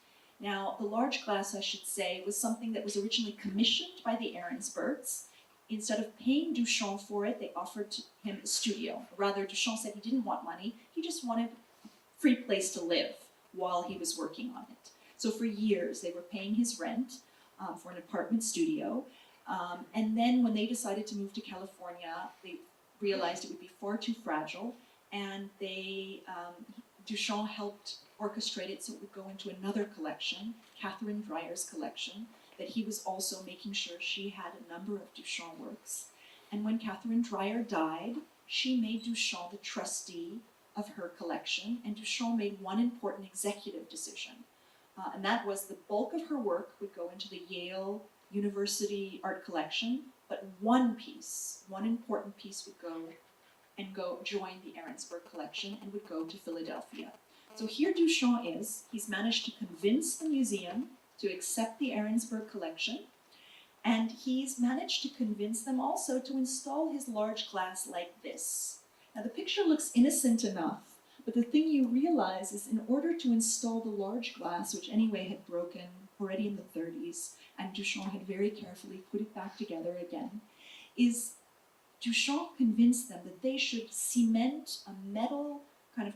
Now, the large glass, I should say, was something that was originally commissioned by the Ahrensbergs. Instead of paying Duchamp for it, they offered him a studio. Rather, Duchamp said he didn't want money, he just wanted a free place to live while he was working on it. So for years, they were paying his rent for an apartment studio. And then when they decided to move to California, they realized it would be far too fragile, and Duchamp helped orchestrate it so it would go into another collection, Catherine Dreyer's collection, that he was also making sure she had a number of Duchamp works. And when Catherine Dreyer died, she made Duchamp the trustee of her collection, and Duchamp made one important executive decision. And that was the bulk of her work would go into the Yale University art collection, but one important piece would go join the Ahrensberg collection and would go to Philadelphia. So here Duchamp is. He's managed to convince the museum to accept the Ahrensberg collection, and he's managed to convince them also to install his large glass like this. Now the picture looks innocent enough, but the thing you realize is in order to install the large glass, which anyway had broken already in the 30s, and Duchamp had very carefully put it back together again, is Duchamp convinced them that they should cement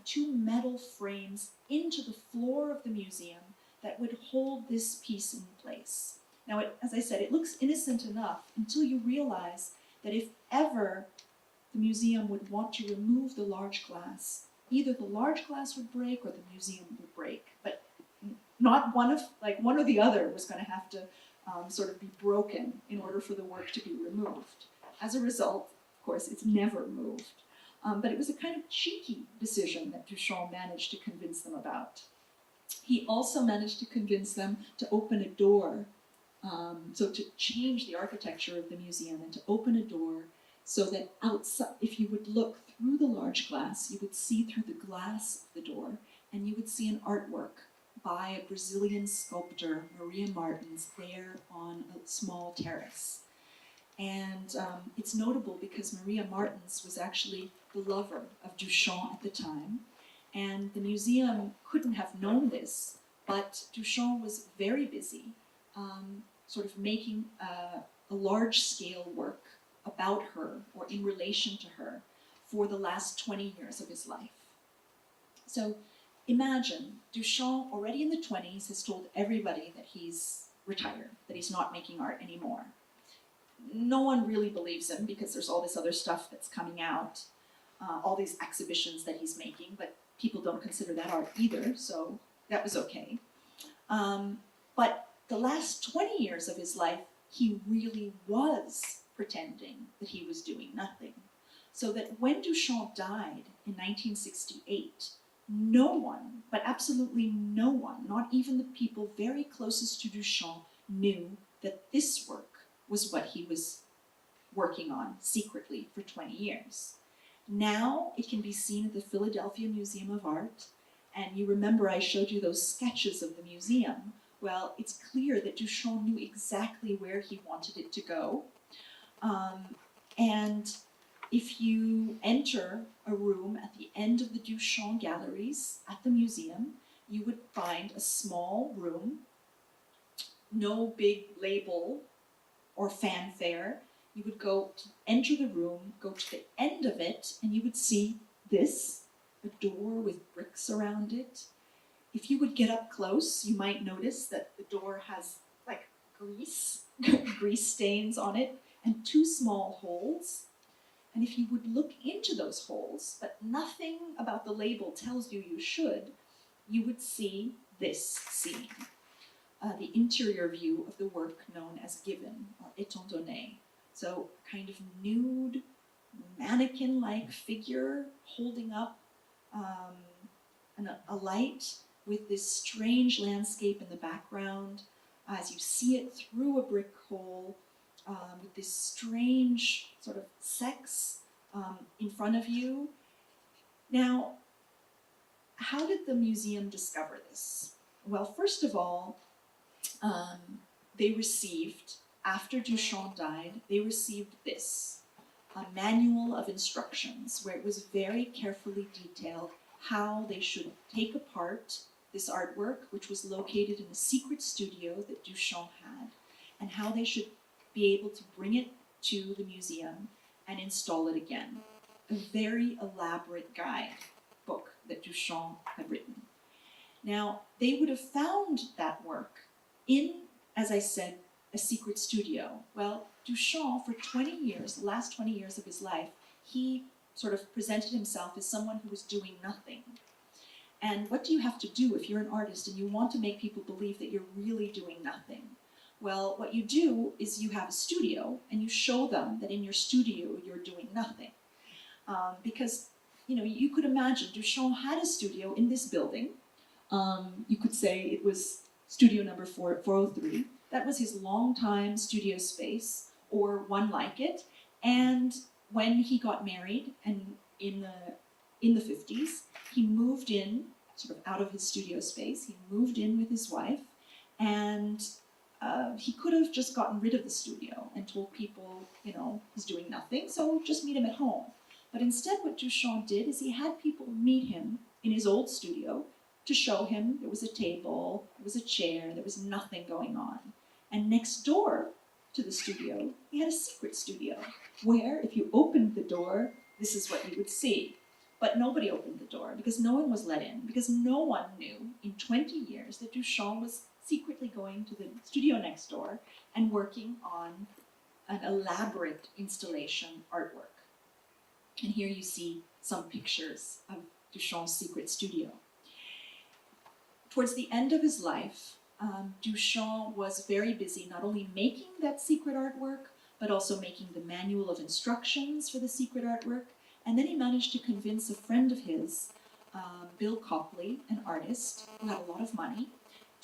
two metal frames into the floor of the museum that would hold this piece in place. Now, as I said, it looks innocent enough until you realize that if ever the museum would want to remove the large glass, either the large glass would break or the museum would break, but not one or the other was going to have to sort of be broken in order for the work to be removed. As a result, of course, it's never moved. But it was a kind of cheeky decision that Duchamp managed to convince them about. He also managed to convince them to open a door, so to change the architecture of the museum and to open a door so that outside, if you would look through the large glass, you would see through the glass of the door, and you would see an artwork by a Brazilian sculptor, Maria Martins, there on a small terrace. And it's notable because Maria Martens was actually the lover of Duchamp at the time. And the museum couldn't have known this, but Duchamp was very busy sort of making a large-scale work about her or in relation to her for the last 20 years of his life. So imagine, Duchamp already in the 20s has told everybody that he's retired, that he's not making art anymore. No one really believes him because there's all this other stuff that's coming out, all these exhibitions that he's making, but people don't consider that art either, so that was okay. But the last 20 years of his life, he really was pretending that he was doing nothing. So that when Duchamp died in 1968, no one, but absolutely no one, not even the people very closest to Duchamp, knew that this work was what he was working on secretly for 20 years. Now it can be seen at the Philadelphia Museum of Art, and you remember I showed you those sketches of the museum. Well, it's clear that Duchamp knew exactly where he wanted it to go. And if you enter a room at the end of the Duchamp galleries at the museum, you would find a small room, no big label or fanfare. You would enter the room, go to the end of it, and you would see this, a door with bricks around it. If you would get up close, you might notice that the door has like grease stains on it, and two small holes. And if you would look into those holes, but nothing about the label tells you you should, you would see this scene, the interior view of the work known as Given, or étant donné. So a kind of nude, mannequin-like figure holding up a light with this strange landscape in the background as you see it through a brick hole with this strange sort of sex in front of you. Now, how did the museum discover this? Well, first of all, they received, after Duchamp died, they received this, a manual of instructions where it was very carefully detailed how they should take apart this artwork, which was located in a secret studio that Duchamp had, and how they should be able to bring it to the museum and install it again. A very elaborate guide book that Duchamp had written. Now, they would have found that work in, as I said, a secret studio. Well, Duchamp, for 20 years, the last 20 years of his life, he sort of presented himself as someone who was doing nothing. And what do you have to do if you're an artist and you want to make people believe that you're really doing nothing? Well, what you do is you have a studio and you show them that in your studio you're doing nothing. Because, you know, you could imagine Duchamp had a studio in this building. You could say it was studio number 403. That was his long-time studio space, or one like it. And when he got married, and in the 50s, he moved in, sort of out of his studio space. He moved in with his wife, and he could have just gotten rid of the studio and told people, you know, he's doing nothing, so just meet him at home. But instead what Duchamp did is he had people meet him in his old studio to show him there was a table, there was a chair, there was nothing going on. And next door to the studio, he had a secret studio where if you opened the door, this is what you would see. But nobody opened the door because no one was let in, because no one knew in 20 years that Duchamp was secretly going to the studio next door and working on an elaborate installation artwork. And here you see some pictures of Duchamp's secret studio. Towards the end of his life, Duchamp was very busy not only making that secret artwork, but also making the manual of instructions for the secret artwork. And then he managed to convince a friend of his, Bill Copley, an artist who had a lot of money,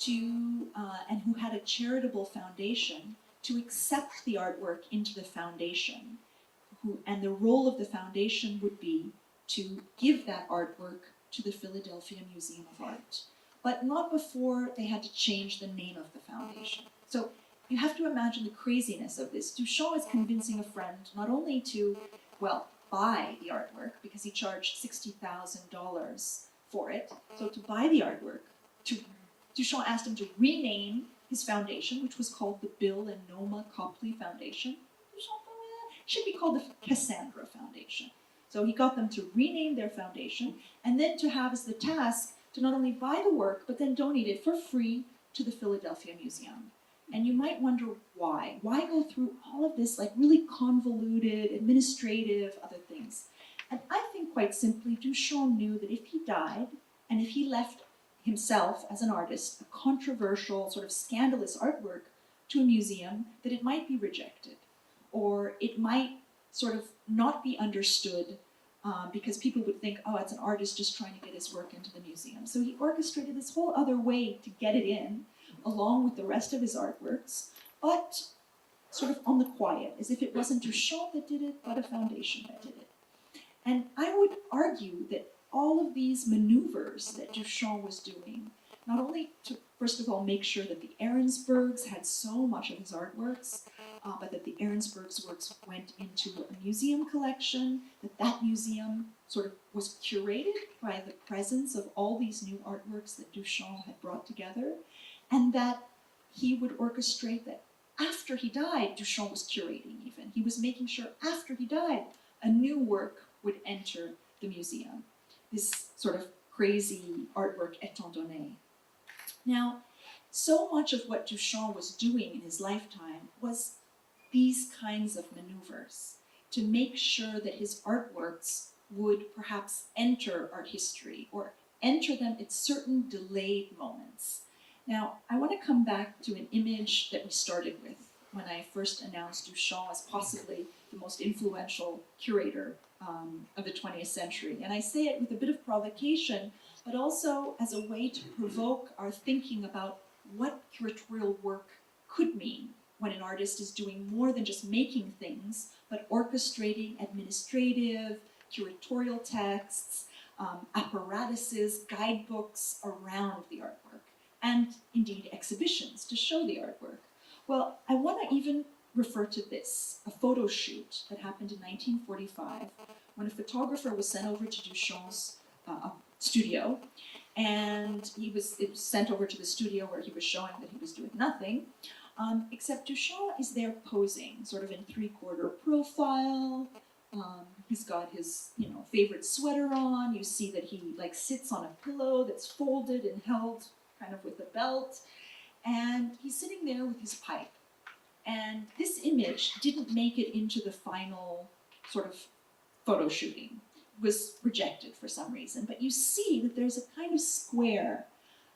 and who had a charitable foundation, to accept the artwork into the foundation. And the role of the foundation would be to give that artwork to the Philadelphia Museum of Art, but not before they had to change the name of the foundation. So you have to imagine the craziness of this. Duchamp is convincing a friend not only to, well, buy the artwork, because he charged $60,000 for it. So to buy the artwork, Duchamp asked him to rename his foundation, which was called the Bill and Noma Copley Foundation. Duchamp thought, it should be called the Cassandra Foundation. So he got them to rename their foundation, and then to have as the task to not only buy the work, but then donate it for free to the Philadelphia Museum. And you might wonder why. Why go through all of this like really convoluted, administrative, other things? And I think quite simply, Duchamp knew that if he died, and if he left himself as an artist, a controversial, sort of scandalous artwork to a museum, that it might be rejected, or it might sort of not be understood because people would think, oh, it's an artist just trying to get his work into the museum. So he orchestrated this whole other way to get it in, along with the rest of his artworks, but sort of on the quiet, as if it wasn't Duchamp that did it, but a foundation that did it. And I would argue that all of these maneuvers that Duchamp was doing, not only to, first of all, make sure that the Errands had so much of his artworks, but that the Errands works went into a museum collection, that museum sort of was curated by the presence of all these new artworks that Duchamp had brought together, and that he would orchestrate that after he died, Duchamp was curating even. He was making sure after he died, a new work would enter the museum. This sort of crazy artwork étant donné. Now, so much of what Duchamp was doing in his lifetime was these kinds of maneuvers to make sure that his artworks would perhaps enter art history or enter them at certain delayed moments. Now, I want to come back to an image that we started with when I first announced Duchamp as possibly the most influential curator of the 20th century. And I say it with a bit of provocation, but also as a way to provoke our thinking about what curatorial work could mean when an artist is doing more than just making things, but orchestrating administrative, curatorial texts, apparatuses, guidebooks around the artwork, and indeed exhibitions to show the artwork. Well, I want to even refer to this, a photo shoot that happened in 1945, when a photographer was sent over to Duchamp's studio, and it was sent over to the studio where he was showing that he was doing nothing, except Duchamp is there posing, sort of in three-quarter profile. He's got his, favorite sweater on. You see that he sits on a pillow that's folded and held kind of with a belt, and he's sitting there with his pipe. And this image didn't make it into the final sort of photo shooting. It was rejected for some reason. But you see that there's a kind of square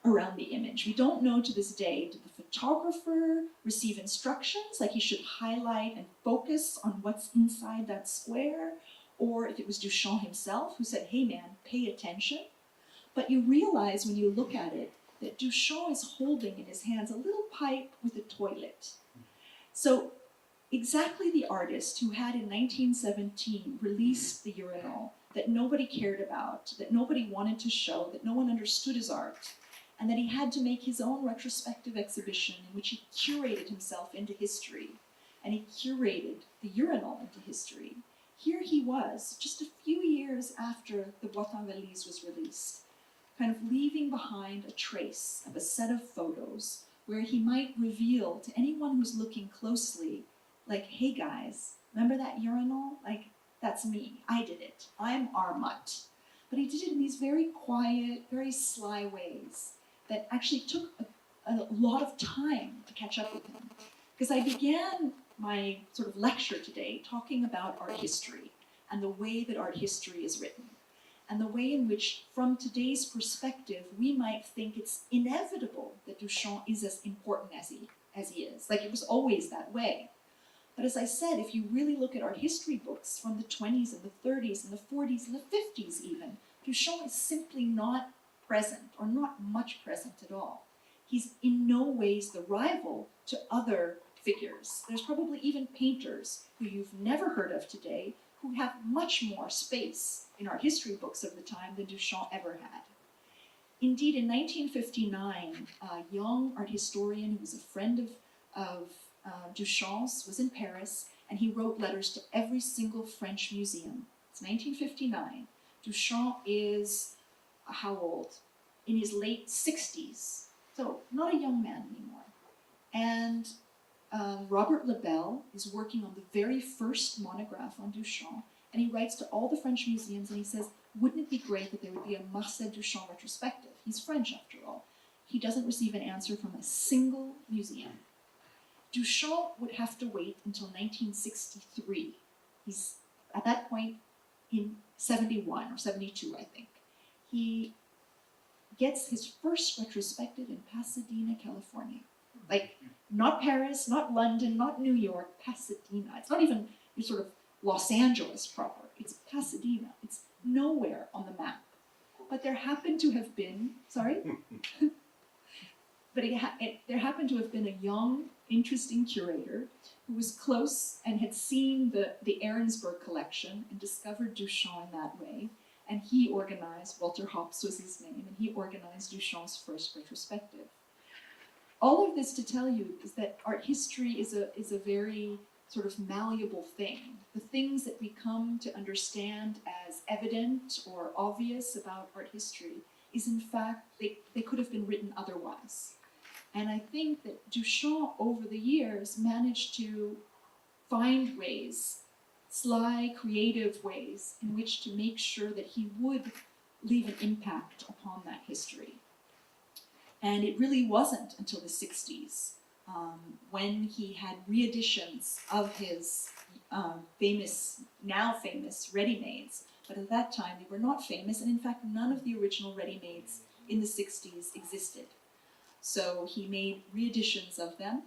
around the image. We don't know to this day, did the photographer receive instructions, like he should highlight and focus on what's inside that square, or if it was Duchamp himself who said, hey man, pay attention. But you realize when you look at it that Duchamp is holding in his hands a little pipe with a toilet. So exactly the artist who had in 1917 released the urinal that nobody cared about, that nobody wanted to show, that no one understood his art, and that he had to make his own retrospective exhibition in which he curated himself into history, and he curated the urinal into history. Here he was, just a few years after the Boîte en Valise was released, kind of leaving behind a trace of a set of photos where he might reveal to anyone who's looking closely, hey guys, remember that urinal? That's me, I did it, I'm Armut. But he did it in these very quiet, very sly ways that actually took a lot of time to catch up with him. Because I began my sort of lecture today talking about art history and the way that art history is written, and the way in which, from today's perspective, we might think it's inevitable that Duchamp is as important as he is. It was always that way. But as I said, if you really look at art history books from the 20s and the 30s and the 40s and the 50s even, Duchamp is simply not present, or not much present at all. He's in no ways the rival to other figures. There's probably even painters who you've never heard of today who have much more space in art history books of the time than Duchamp ever had. Indeed, in 1959, a young art historian who was a friend of of Duchamp's was in Paris, and he wrote letters to every single French museum. It's 1959. Duchamp is, how old? In his late 60s, so not a young man anymore. And Robert Lebel is working on the very first monograph on Duchamp, and he writes to all the French museums and he says, wouldn't it be great that there would be a Marcel Duchamp retrospective? He's French after all. He doesn't receive an answer from a single museum. Duchamp would have to wait until 1963. He's at that point in 71 or 72, I think. He gets his first retrospective in Pasadena, California. Like, not Paris, not London, not New York, Pasadena. It's not even sort of Los Angeles proper. It's Pasadena. It's nowhere on the map. But there happened to have been, sorry? But there happened to have been a young, interesting curator who was close and had seen the Ahrensburg collection and discovered Duchamp in that way. And he organized, Walter Hopps was his name, and he organized Duchamp's first retrospective. All of this to tell you is that art history is a very sort of malleable thing. The things that we come to understand as evident or obvious about art history is in fact, they could have been written otherwise. And I think that Duchamp over the years managed to find ways, sly, creative ways, in which to make sure that he would leave an impact upon that history. And it really wasn't until the 60s when he had reeditions of his now famous ready-mades. But at that time, they were not famous, and in fact, none of the original ready-mades in the 60s existed. So he made reeditions of them,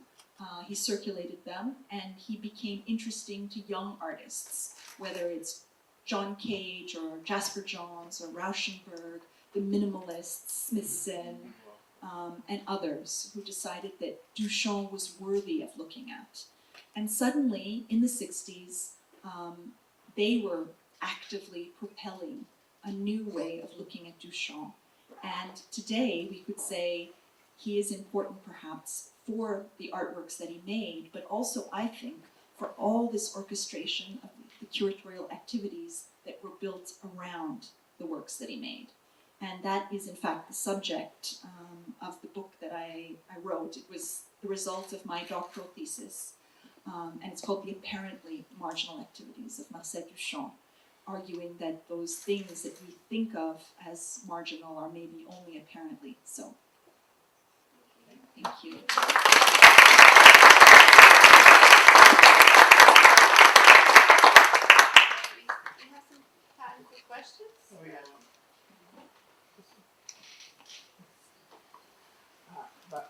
he circulated them, and he became interesting to young artists, whether it's John Cage or Jasper Johns or Rauschenberg, the minimalists, Smithson, and others who decided that Duchamp was worthy of looking at. And suddenly, in the 60s, they were actively propelling a new way of looking at Duchamp. And today, we could say he is important perhaps for the artworks that he made, but also, I think, for all this orchestration of the curatorial activities that were built around the works that he made. And that is, in fact, the subject of the book that I wrote. It was the result of my doctoral thesis, and it's called The Apparently Marginal Activities of Marcel Duchamp, arguing that those things that we think of as marginal are maybe only apparently so. Thank you. We have some time for questions. Oh, yeah. But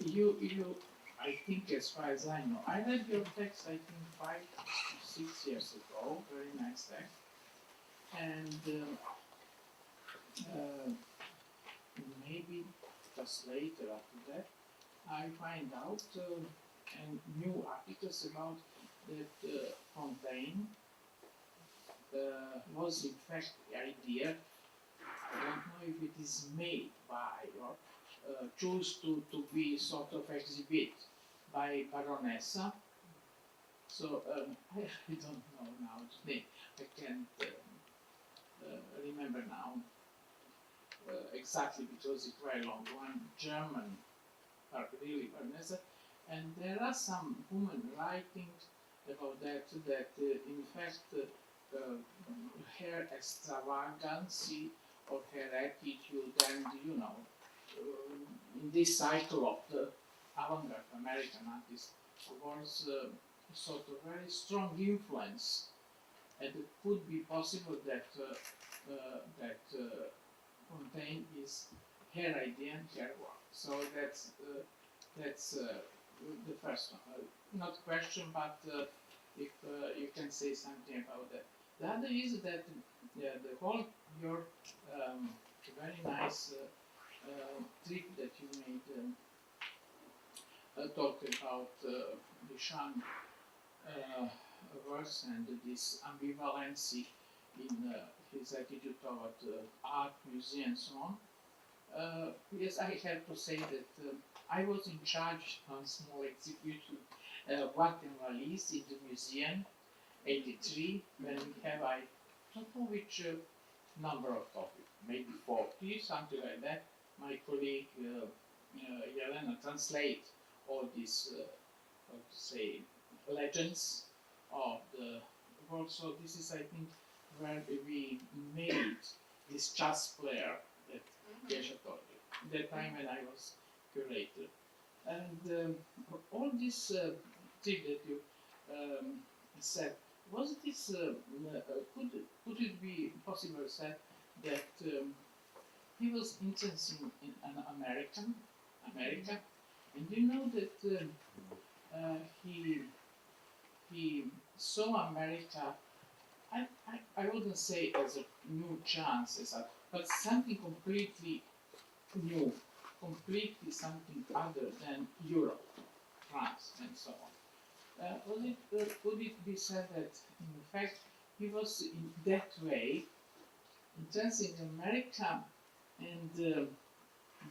you, I think, as far as I know, I read your text, I think, 5 to 6 years ago. Very nice text. And maybe just later after that, I find out and new articles about that Fontaine was in fact the idea. I don't know if it is made by or chose to be sort of exhibit by Baronessa. So I don't know now today. I can't remember now exactly because it's very long. One German, really Baronessa, and there are some women writing about that. That in fact her extravagancy or her attitude and in this cycle of the avant-garde American artist was sort of very strong influence, and it could be possible that Fontaine is her idea and her work. So that's the first one. Not question, but if you can say something about that. The other is that the whole your very nice trip that you made talk about Duchamp works and this ambivalency in his attitude toward art, museum, and so on. Yes, I have to say that I was in charge on small exhibition, Guatemalese in the museum, 83, when we have, I don't know which number of topics, maybe 40, something like that. My colleague Elena translate all these, how to say, legends of the world. So this is, I think, where we made this chess player that Kershaw told you, that time when I was curator. And all this thing that you said, was this, could it be possible said that he was interested in an America, and you know that he saw America, I wouldn't say as a new chance, but something completely new, completely something other than Europe, France, and so on. Would it be said that, in fact, he was in that way interested in America and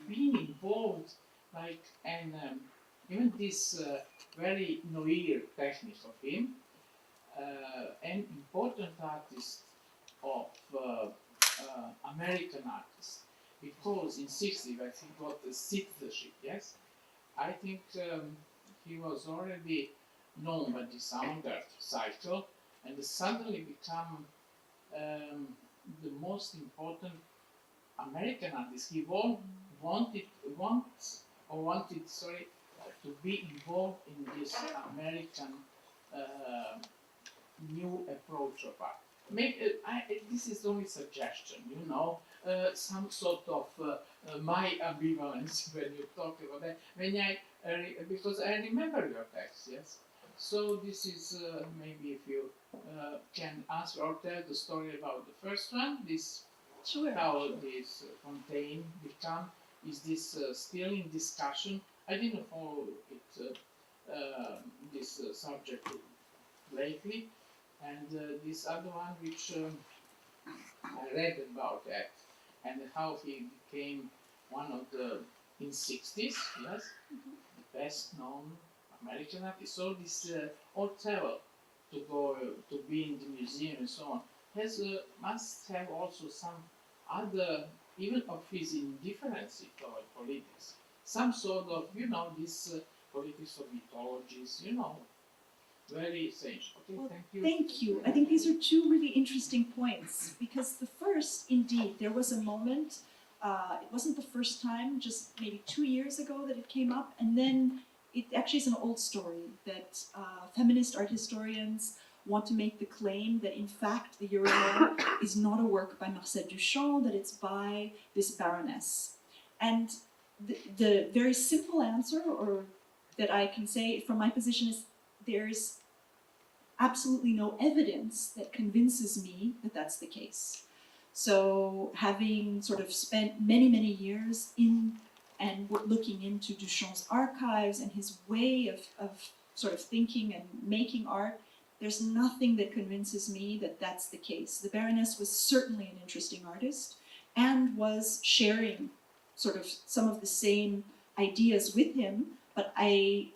being involved, like, and even this very noir technique of him, an important artist of American artist, because in '60 that he got the citizenship, yes, I think he was already known by the Sounder cycle, and suddenly become the most important American artist. He wanted to be involved in this American new approach of art. Maybe this is only suggestion, you know, some sort of my ambivalence when you talk about that. When because I remember your text, yes. So this is maybe if you can answer or tell the story about the first one. This Sure. how this contain become. Is this still in discussion? I didn't follow it this subject lately, and this other one which I read about that and how he became one of the in '60s, yes, the best known American artist. So this all travel to go to be in the museum and so on has must have also some other, even of his indifference toward politics, some sort of, you know, this politics of mythologies, you know, very essential. Okay, Well, thank you. Thank you. I think these are two really interesting points, because the first, indeed, there was a moment, it wasn't the first time, just maybe 2 years ago that it came up, and then it actually is an old story that feminist art historians want to make the claim that in fact the urinal is not a work by Marcel Duchamp, that it's by this baroness. And the very simple answer, or that I can say from my position, is there's absolutely no evidence that convinces me that that's the case. So having sort of spent many, many years in and looking into Duchamp's archives and his way of sort of thinking and making art, there's nothing that convinces me that that's the case. The Baroness was certainly an interesting artist and was sharing sort of some of the same ideas with him, but I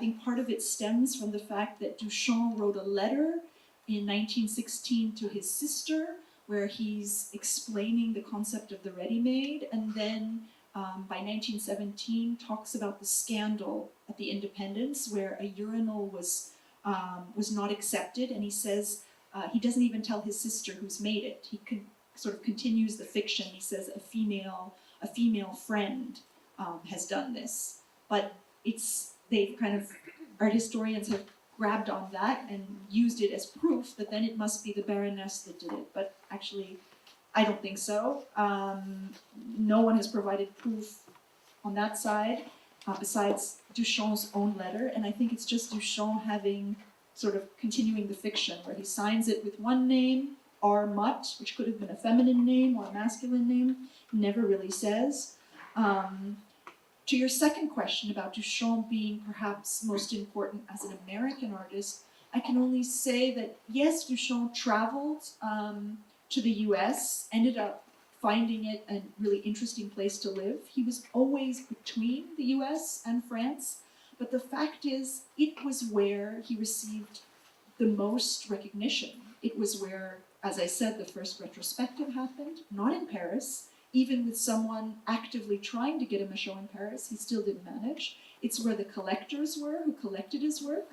think part of it stems from the fact that Duchamp wrote a letter in 1916 to his sister where he's explaining the concept of the ready-made, and then by 1917 talks about the scandal at the Independence where a urinal was not accepted, and he says he doesn't even tell his sister who's made it. He sort of continues the fiction. He says a female friend has done this, but they've kind of, art historians have grabbed on that and used it as proof that then it must be the Baroness that did it. But actually, I don't think so. No one has provided proof on that side besides Duchamp's own letter, and I think it's just Duchamp having sort of continuing the fiction where he signs it with one name, R. Mutt, which could have been a feminine name or a masculine name, never really says. To your second question about Duchamp being perhaps most important as an American artist, I can only say that yes, Duchamp traveled to the US, ended up finding it a really interesting place to live. He was always between the US and France, but the fact is, it was where he received the most recognition. It was where, as I said, the first retrospective happened, not in Paris. Even with someone actively trying to get him a show in Paris, he still didn't manage. It's where the collectors were who collected his work.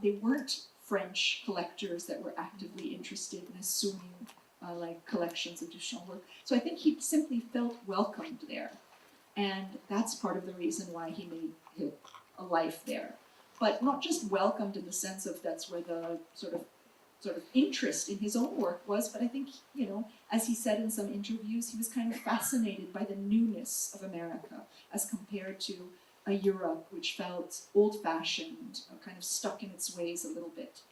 They weren't French collectors that were actively interested in assuming like collections of Duchamp work. So I think he simply felt welcomed there. And that's part of the reason why he made a life there. But not just welcomed in the sense of that's where the sort of interest in his own work was, but I think, you know, as he said in some interviews, he was kind of fascinated by the newness of America as compared to a Europe which felt old-fashioned, kind of stuck in its ways a little bit.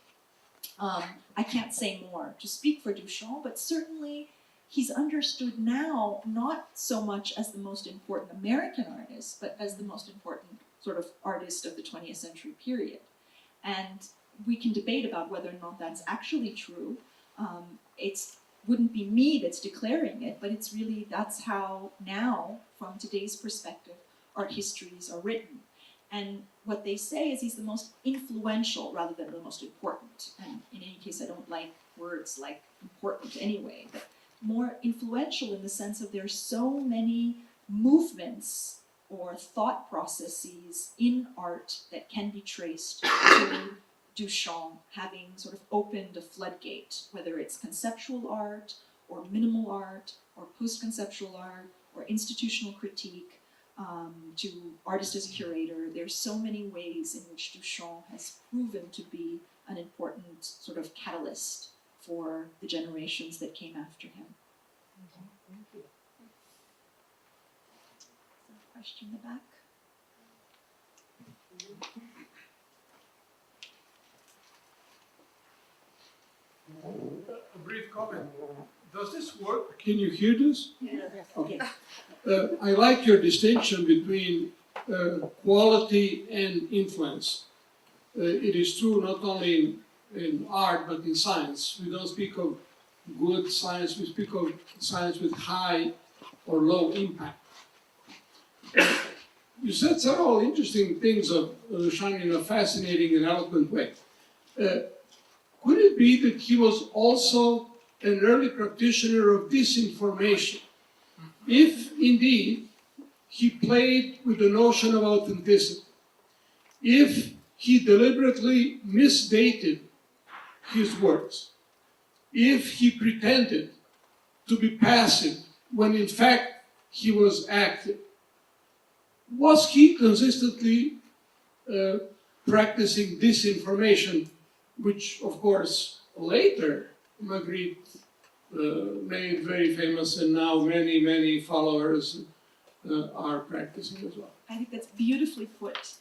I can't say more to speak for Duchamp, but certainly he's understood now not so much as the most important American artist, but as the most important sort of artist of the 20th century period. And we can debate about whether or not that's actually true. It wouldn't be me that's declaring it, but it's really, that's how now, from today's perspective, art histories are written. And what they say is he's the most influential rather than the most important. And in any case, I don't like words like important anyway, but more influential in the sense of there's so many movements or thought processes in art that can be traced to Duchamp having sort of opened a floodgate, whether it's conceptual art or minimal art or post-conceptual art or institutional critique, to artist as a curator. There's so many ways in which Duchamp has proven to be an important sort of catalyst for the generations that came after him. Thank you. Is there a question in the back? A brief comment. Does this work? Can you hear this? Yes. Okay. I like your distinction between quality and influence. It is true not only in art but in science. We don't speak of good science, we speak of science with high or low impact. You said several interesting things of Duchamp in a fascinating and eloquent way. Could it be that he was also an early practitioner of disinformation? If indeed he played with the notion of authenticity, if he deliberately misdated his works, if he pretended to be passive when in fact he was active, was he consistently practicing disinformation, which of course later Magritte made very famous, and now many, many followers are practicing as well? I think that's beautifully put.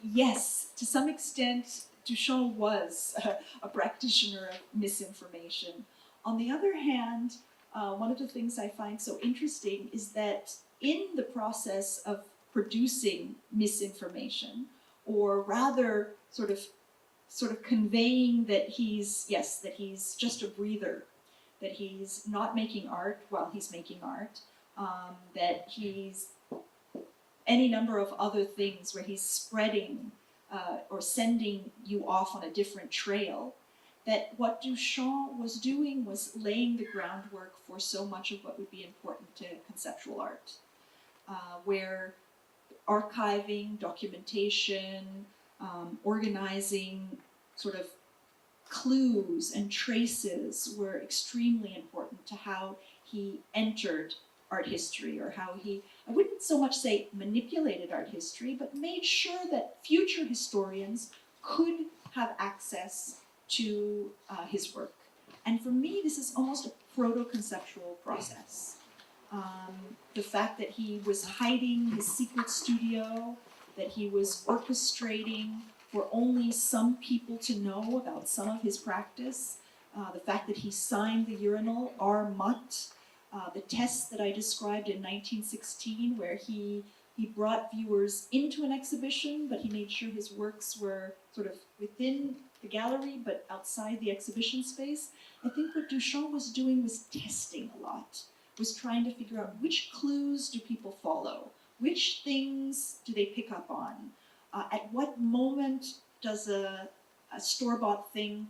Yes, to some extent, Duchamp was a practitioner of misinformation. On the other hand, one of the things I find so interesting is that in the process of producing misinformation, or rather sort of conveying that he's just a breather, that he's not making art while he's making art, that he's any number of other things where he's spreading or sending you off on a different trail, that what Duchamp was doing was laying the groundwork for so much of what would be important to conceptual art, where archiving, documentation, organizing sort of clues and traces were extremely important to how he entered art history, or how he, I wouldn't so much say manipulated art history, but made sure that future historians could have access to his work. And for me, this is almost a proto-conceptual process. The fact that he was hiding his secret studio, that he was orchestrating for only some people to know about some of his practice, the fact that he signed the urinal, R. Mutt, the test that I described in 1916, where he brought viewers into an exhibition, but he made sure his works were sort of within the gallery, but outside the exhibition space. I think what Duchamp was doing was testing a lot, was trying to figure out which clues do people follow, which things do they pick up on, at what moment does a store-bought thing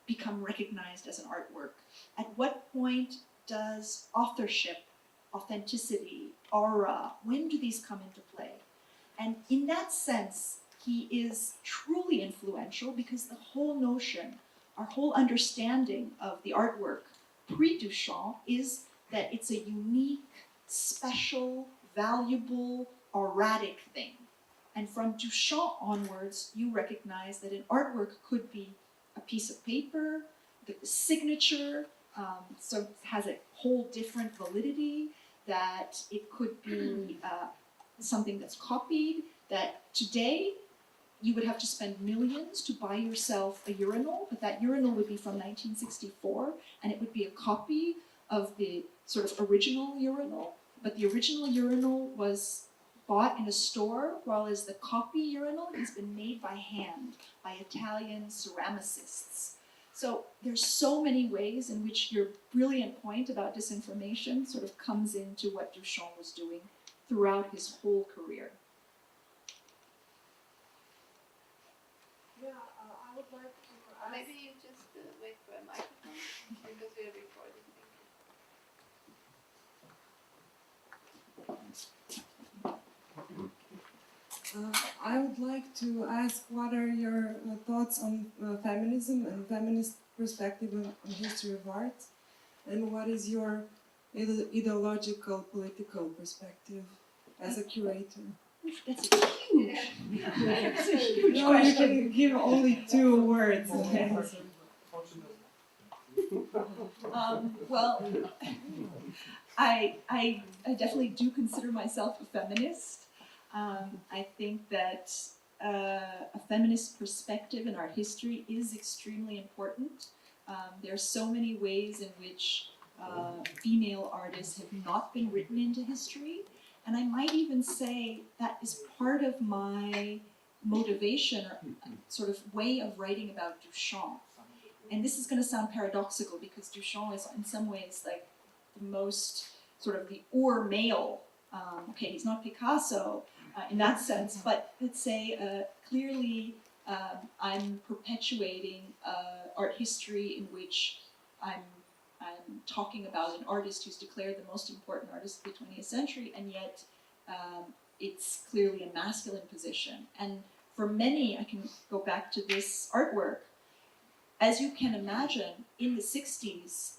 become recognized as an artwork, at what point does authorship, authenticity, aura, when do these come into play? And in that sense, he is truly influential because the whole notion, our whole understanding of the artwork pre-Duchamp is that it's a unique, special, valuable, erratic thing. And from Duchamp onwards, you recognize that an artwork could be a piece of paper, the signature, so it has a whole different validity, that it could be something that's copied, that today you would have to spend millions to buy yourself a urinal, but that urinal would be from 1964, and it would be a copy of the sort of original urinal, but the original urinal was bought in a store, whereas the copy urinal has been made by hand by Italian ceramicists. So there's so many ways in which your brilliant point about disinformation sort of comes into what Duchamp was doing throughout his whole career. Yeah, I would like to ask... Maybe you just wait for a microphone because we are recording. I would like to ask what are your thoughts on feminism and feminist perspective on history of art, and what is your ideological, political perspective as a curator? That's a huge, that's a huge No, you question. can give only 2 words. Well, I definitely do consider myself a feminist. I think that a feminist perspective in art history is extremely important. There are so many ways in which female artists have not been written into history, and I might even say that is part of my motivation or sort of way of writing about Duchamp. And this is going to sound paradoxical because Duchamp is in some ways like the most sort of the male. Okay, he's not Picasso in that sense, but let's say clearly I'm perpetuating art history in which I'm talking about an artist who's declared the most important artist of the 20th century, and yet it's clearly a masculine position. And for many, I can go back to this artwork. As you can imagine, in the 60s,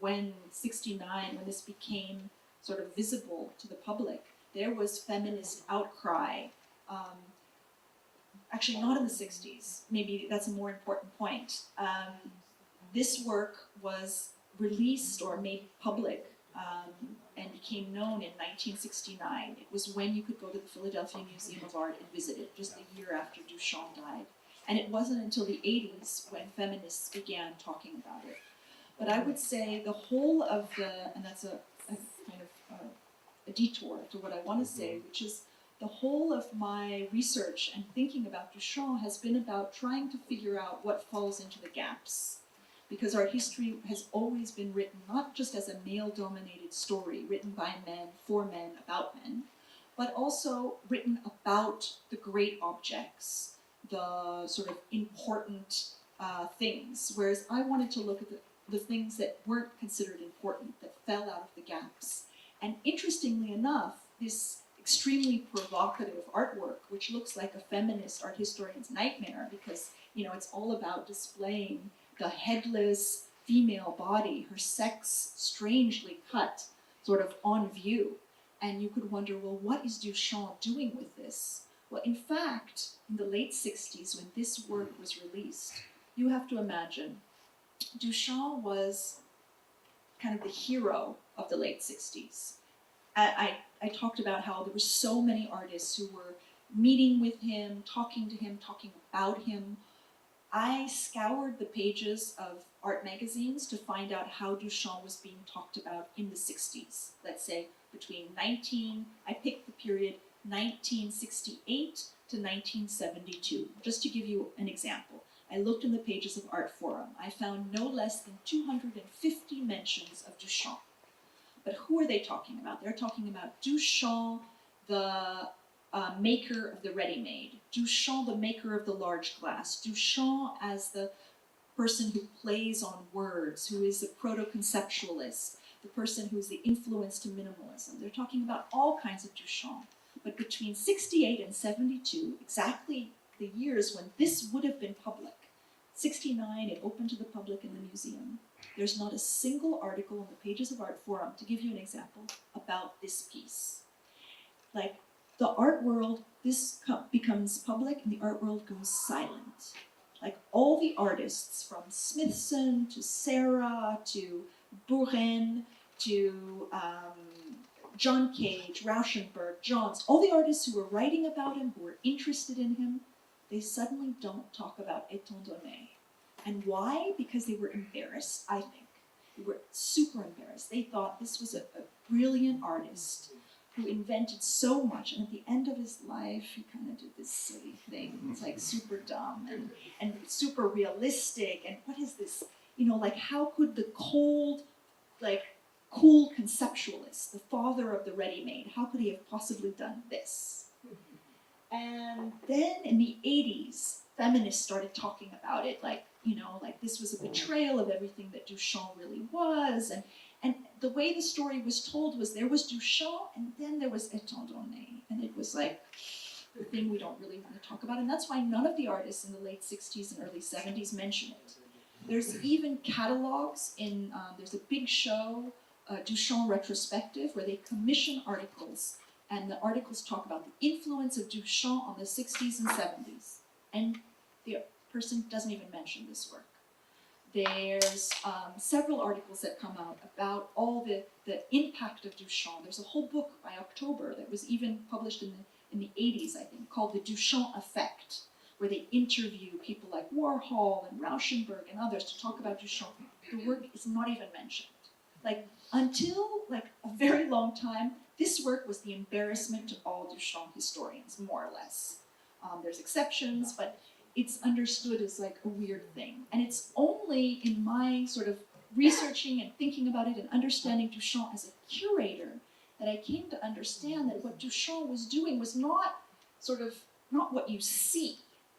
when this became sort of visible to the public, there was feminist outcry. Actually, not in the 60s. Maybe that's a more important point. This work was released or made public and became known in 1969. It was when you could go to the Philadelphia Museum of Art and visit it, just a year after Duchamp died. And it wasn't until the 80s when feminists began talking about it. But I would say the whole of and that's a kind of a detour to what I want to say, which is the whole of my research and thinking about Duchamp has been about trying to figure out what falls into the gaps. Because art history has always been written not just as a male-dominated story, written by men, for men, about men, but also written about the great objects, the sort of important things, whereas I wanted to look at the things that weren't considered important, that fell out of the gaps. And interestingly enough, this extremely provocative artwork, which looks like a feminist art historian's nightmare, because it's all about displaying the headless female body, her sex strangely cut, sort of on view. And you could wonder, well, what is Duchamp doing with this? Well, in fact, in the late 60s, when this work was released, you have to imagine, Duchamp was kind of the hero of the late 60s. I talked about how there were so many artists who were meeting with him, talking about him. I scoured the pages of art magazines to find out how Duchamp was being talked about in the 60s. Let's say I picked the period 1968 to 1972, just to give you an example. I looked in the pages of Art Forum. I found no less than 250 mentions of Duchamp. But who are they talking about? They're talking about Duchamp, the maker of the ready-made, Duchamp, the maker of the large glass, Duchamp as the person who plays on words, who is a proto-conceptualist, the person who's the influence to minimalism. They're talking about all kinds of Duchamp. But between 68 and 72, exactly the years when this would have been public, 69, it opened to the public in the museum. There's not a single article on the pages of Art Forum, to give you an example, about this piece. Like, the art world, this becomes public and the art world goes silent. Like, all the artists from Smithson to Sarah to Buren to John Cage, Rauschenberg, Johns, all the artists who were writing about him, who were interested in him, they suddenly don't talk about étant donné. And why? Because they were embarrassed, I think. They were super embarrassed. They thought this was a brilliant artist who invented so much, and at the end of his life, he kind of did this silly thing. It's like super dumb and super realistic, and what is this? You know, like, how could the cold, like, cool conceptualist, the father of the ready-made, how could he have possibly done this? And then in the 80s, feminists started talking about it, like, you know, like this was a betrayal of everything that Duchamp really was. And the way the story was told was there was Duchamp and then there was étant donné. And it was like the thing we don't really want to talk about. And that's why none of the artists in the late 60s and early 70s mention it. There's even catalogs in, there's a big show, Duchamp retrospective, where they commission articles, and the articles talk about the influence of Duchamp on the 60s and 70s. And the person doesn't even mention this work. There's several articles that come out about all the impact of Duchamp. There's a whole book by October that was even published in the 80s, I think, called The Duchamp Effect, where they interview people like Warhol and Rauschenberg and others to talk about Duchamp. The work is not even mentioned. Like, until like a very long time, this work was the embarrassment to all Duchamp historians, more or less. There's exceptions, but it's understood as like a weird thing. And it's only in my sort of researching and thinking about it and understanding Duchamp as a curator that I came to understand that what Duchamp was doing was not what you see,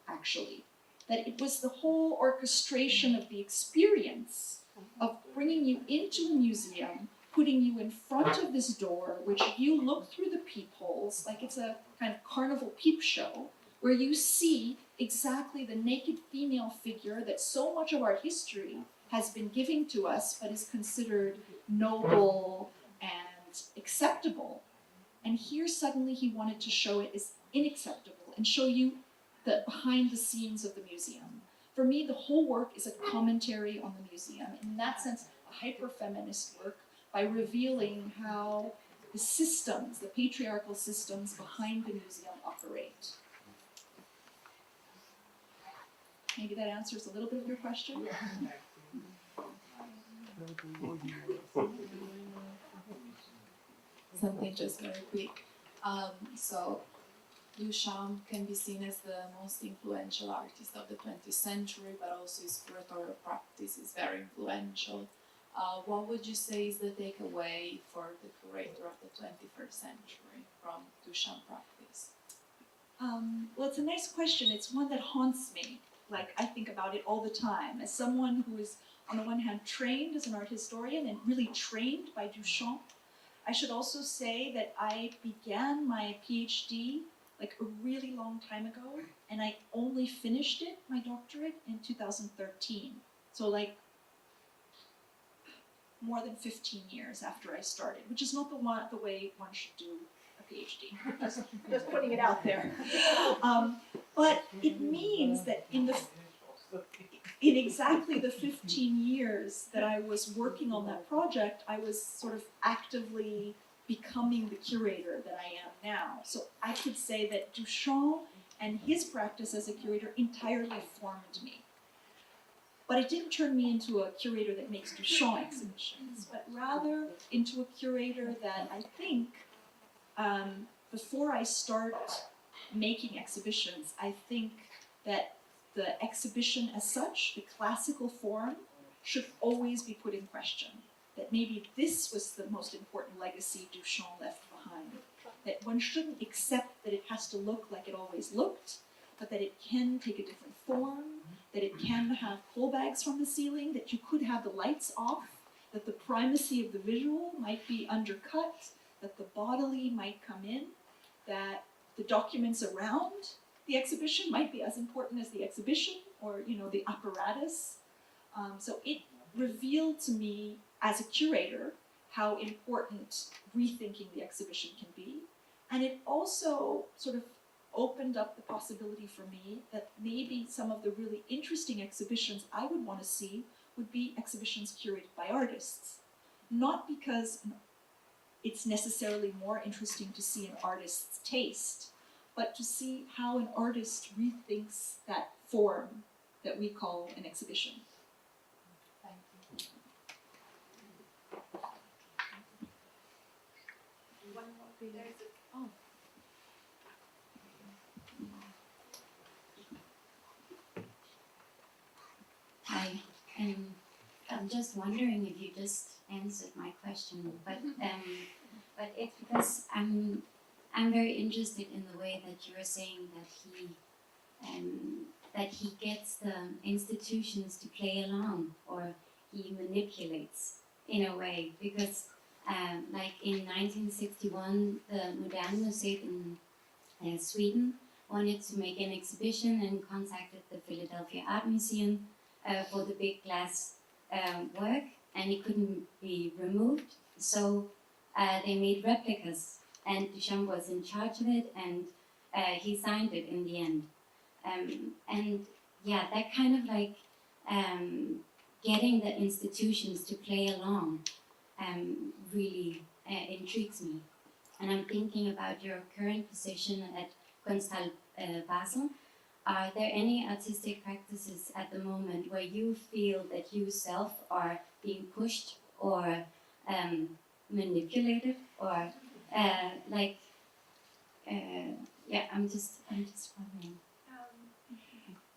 actually. That it was the whole orchestration of the experience of bringing you into a museum, putting you in front of this door, which you look through the peepholes, like it's a kind of carnival peep show, where you see exactly the naked female figure that so much of our history has been giving to us, but is considered noble and acceptable. And here suddenly he wanted to show it as unacceptable and show you the behind the scenes of the museum. For me, the whole work is a commentary on the museum. In that sense, a hyper-feminist work by revealing how the systems, the patriarchal systems behind the museum operate. Maybe that answers a little bit of your question. Something just very quick. So Duchamp can be seen as the most influential artist of the 20th century, but also his curatorial practice is very influential. What would you say is the takeaway for the curator of the 21st century from Duchamp practice? Well, it's a nice question. It's one that haunts me. Like, I think about it all the time. As someone who is, on the one hand, trained as an art historian and really trained by Duchamp, I should also say that I began my PhD like a really long time ago, and I only finished it, my doctorate, in 2013. So like more than 15 years after I started, which is not the way one should do a PhD. Just putting it out there. But it means that in exactly the 15 years that I was working on that project, I was sort of actively becoming the curator that I am now. So I could say that Duchamp and his practice as a curator entirely formed me. But it didn't turn me into a curator that makes Duchamp exhibitions, but rather into a curator that I think, before I start making exhibitions, I think that the exhibition as such, the classical form, should always be put in question. that maybe this was the most important legacy Duchamp left behind. That one shouldn't accept that it has to look like it always looked, but that it can take a different form, that it can have pole bags from the ceiling, that you could have the lights off, that the primacy of the visual might be undercut, that the bodily might come in, that the documents around the exhibition might be as important as the exhibition, or the apparatus. So it revealed to me as a curator how important rethinking the exhibition can be. And it also sort of opened up the possibility for me that maybe some of the really interesting exhibitions I would want to see would be exhibitions curated by artists. Not because it's necessarily more interesting to see an artist's taste, but to see how an artist rethinks that form that we call an exhibition. Thank you. Oh. Hi, I'm just wondering if you just answered my question, but it's because I'm very interested in the way that you're saying that he gets the institutions to play along, or he manipulates in a way, because like in 1961, the Modern Museet in Sweden wanted to make an exhibition and contacted the Philadelphia Art Museum for the big glass work, and it couldn't be removed, so they made replicas, and Duchamp was in charge of it, and he signed it in the end. And yeah, that kind of like getting the institutions to play along really intrigues me. And I'm thinking about your current position at Kunsthalle Basel. Are there any artistic practices at the moment where you feel that you self are being pushed or manipulated, or yeah, I'm just wondering.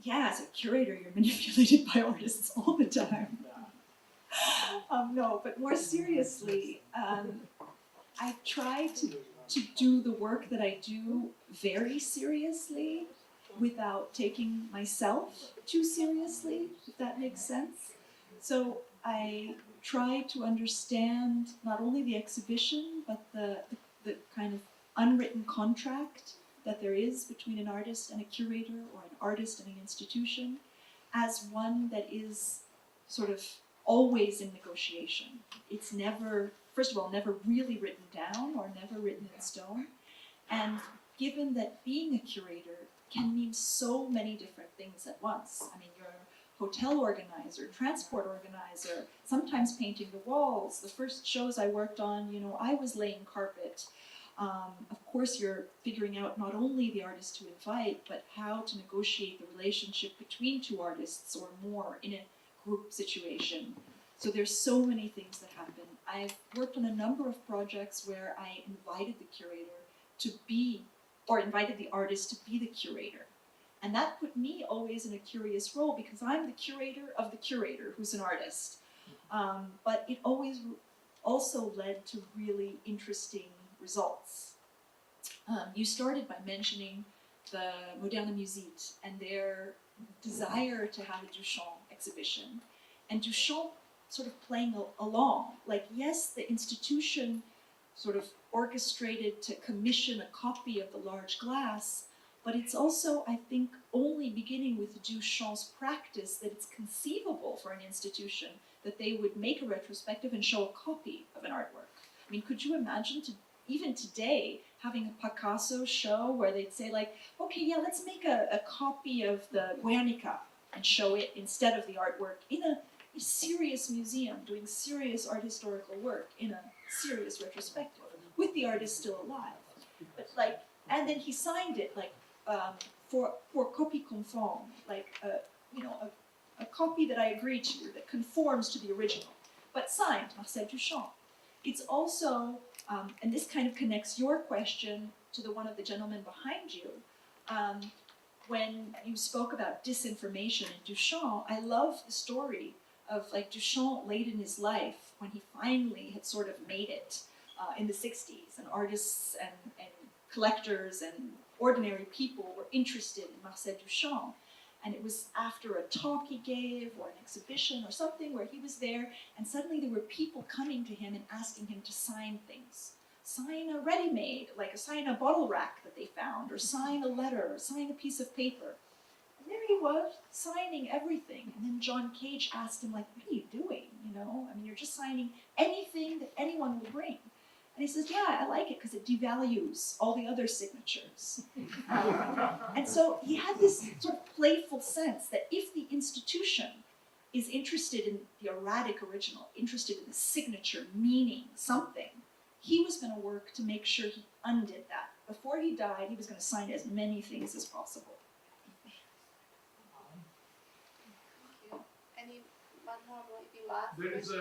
Yeah, as a curator, you're manipulated by artists all the time. No, but more seriously, I try to do the work that I do very seriously without taking myself too seriously, if that makes sense. So I try to understand not only the exhibition, but the kind of unwritten contract that there is between an artist and a curator, or an artist and an institution, as one that is sort of always in negotiation. It's never, first of all, never really written down or never written in stone. And given that being a curator can mean so many different things at once. I mean, you're a hotel organizer, transport organizer, sometimes painting the walls. The first shows I worked on, I was laying carpet. Of course, you're figuring out not only the artist to invite, but how to negotiate the relationship between two artists or more in a group situation. So there's so many things that happen. I've worked on a number of projects where I invited the curator to be, or invited the artist to be the curator. And that put me always in a curious role, because I'm the curator of the curator, who's an artist. But it always also led to really interesting results. You started by mentioning the Moderne Museet and their desire to have a Duchamp exhibition, and Duchamp sort of playing along. Like, yes, the institution sort of orchestrated to commission a copy of the large glass, but it's also, I think, only beginning with Duchamp's practice that it's conceivable for an institution that they would make a retrospective and show a copy of an artwork. I mean, could you imagine even today having a Picasso show where they'd say like, okay, yeah, let's make a copy of the Guernica and show it instead of the artwork in a serious museum doing serious art historical work in a serious retrospective with the artist still alive. But like, and then he signed it like for copie conforme, like a copy that I agree to, that conforms to the original, but signed Marcel Duchamp. It's also, and this kind of connects your question to the one of the gentlemen behind you, when you spoke about disinformation in Duchamp. I love the story of like Duchamp late in his life, when he finally had sort of made it in the 60s, and artists and collectors and ordinary people were interested in Marcel Duchamp. And it was after a talk he gave or an exhibition or something where he was there, and suddenly there were people coming to him and asking him to sign things. Sign a ready-made, like sign a bottle rack that they found, or sign a letter, or sign a piece of paper. And there he was, signing everything. And then John Cage asked him, like, what are you doing? You know, I mean, you're just signing anything that anyone will bring. And he says, yeah, I like it because it devalues all the other signatures. And so he had this sort of playful sense that if the institution is interested in the erratic original, interested in the signature, meaning something, he was going to work to make sure he undid that. Before he died, he was going to sign as many things as possible. Anyone more maybe last? There is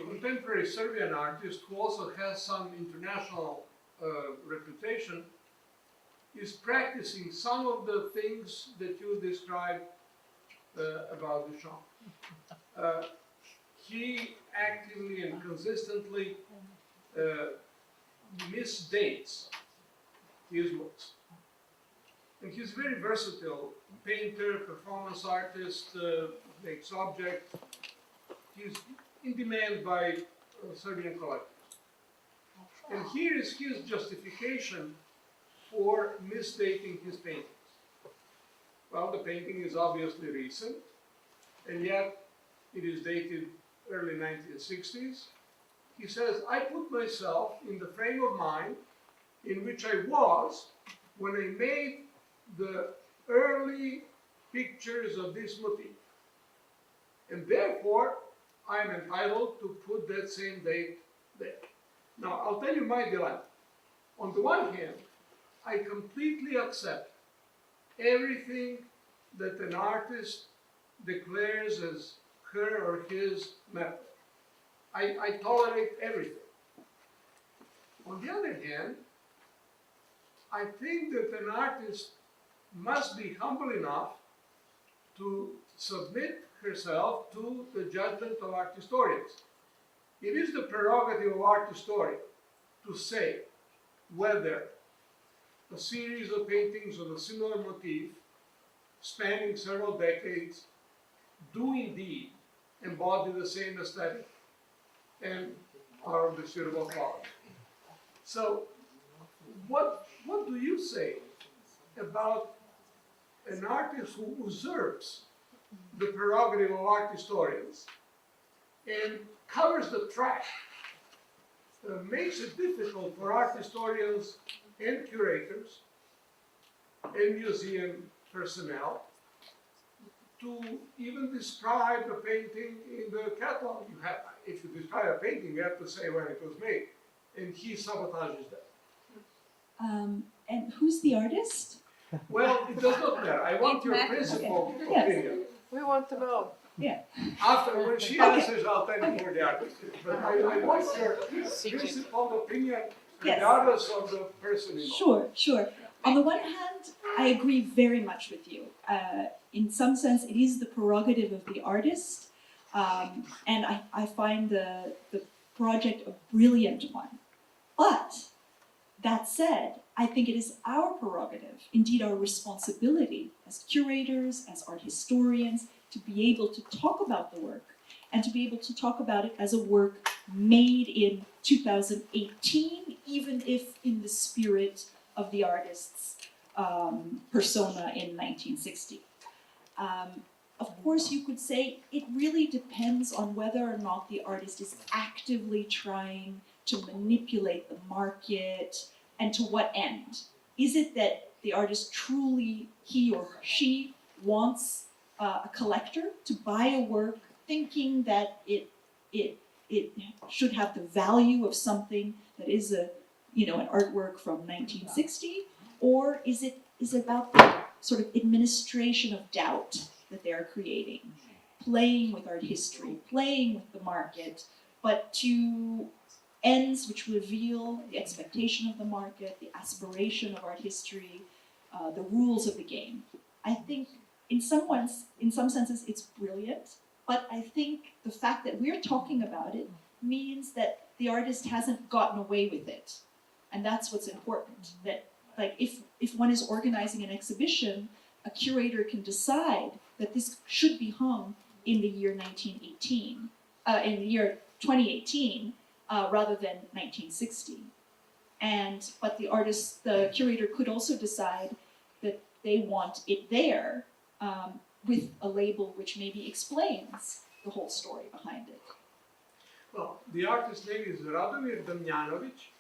a contemporary Serbian artist who also has some international reputation, is practicing some of the things that you described about Duchamp. He actively and consistently misdates his works. And he's very versatile, painter, performance artist, makes objects. He's in demand by Serbian collectors. And here is his justification for misdating his paintings. Well, the painting is obviously recent, and yet it is dated early 1960s. He says, I put myself in the frame of mind in which I was when I made the early pictures of this motif. And therefore, I'm entitled to put that same date there. Now, I'll tell you my dilemma. On the one hand, I completely accept everything that an artist declares as her or his method. I tolerate everything. On the other hand, I think that an artist must be humble enough to submit herself to the judgment of art historians. It is the prerogative of art historian to say whether a series of paintings of a similar motif spanning several decades do indeed embody the same aesthetic and are of the suitable quality. So, what do you say about an artist who usurps the prerogative of art historians and covers the track, makes it difficult for art historians and curators and museum personnel to even describe a painting in the catalog? If you describe a painting, you have to say when it was made, and he sabotages that. And who's the artist? Well, it does not matter. I want your principal opinion. We want to know. Yeah. After, when she answers, I'll tell you who the artist is. But I want your principal opinion, regardless of the person involved. Sure. On the one hand, I agree very much with you. In some sense, it is the prerogative of the artist, and I find the project a brilliant one. But that said, I think it is our prerogative, indeed our responsibility as curators, as art historians, to be able to talk about the work and to be able to talk about it as a work made in 2018, even if in the spirit of the artist's persona in 1960. Of course, you could say it really depends on whether or not the artist is actively trying to manipulate the market, and to what end. Is it that the artist truly, he or she, wants a collector to buy a work thinking that it should have the value of something that is an artwork from 1960, or is it about the sort of administration of doubt that they're creating, playing with art history, playing with the market, but to ends which reveal the expectation of the market, the aspiration of art history, the rules of the game. I think in some senses, it's brilliant, but I think the fact that we're talking about it means that the artist hasn't gotten away with it. And that's what's important. That, like, if one is organizing an exhibition, a curator can decide that this should be hung in the year 1918, in the year 2018, rather than 1960. But the curator could also decide that they want it there with a label which maybe explains the whole story behind it. Well, the artist's name is Radomir Damjanovic.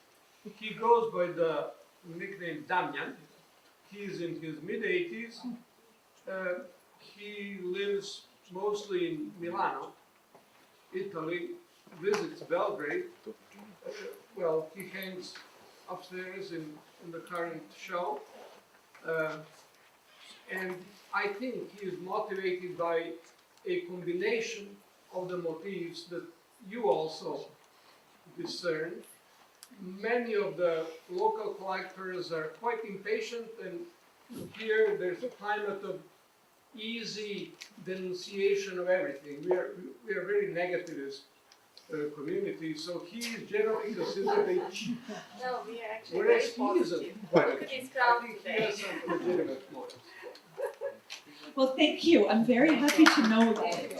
He goes by the nickname Damjan. He is in his mid-80s. He lives mostly in Milano, Italy, visits Belgrade. Well, he hangs upstairs in the current show. And I think he is motivated by a combination of the motifs that you also discern. Many of the local collectors are quite impatient, and here there's a climate of easy denunciation of everything. We are very negativist community, so he is generally considered a cheap. No, we are actually Whereas very he isn't positive. quite Look a at cheap. this I crowd think he today. has some legitimate motives. Well, thank you. I'm very happy to know that. Thank you.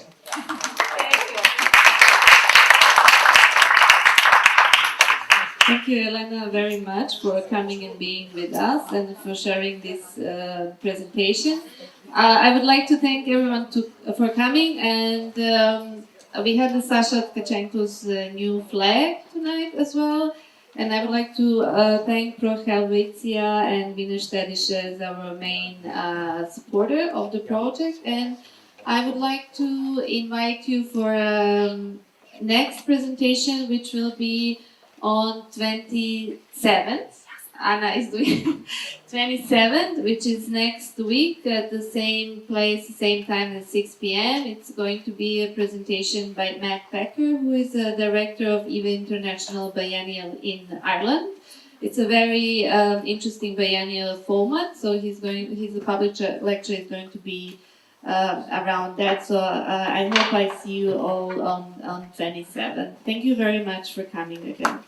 Thank you, Elena, very much for coming and being with us and for sharing this presentation. I would like to thank everyone for coming, and we had the Saša Tkačenko's new flag tonight as well. And I would like to thank Pro Helvetia and Wiener Städtische as our main supporter of the project. And I would like to invite you for next presentation, which will be on 27th. Anna is doing 27th, which is next week at the same place, same time at 6 p.m. It's going to be a presentation by Matt Becker, who is a director of EVA International Biennial in Ireland. It's a very interesting biennial format, so his public lecture is going to be around that. So I hope I see you all on 27th. Thank you very much for coming again.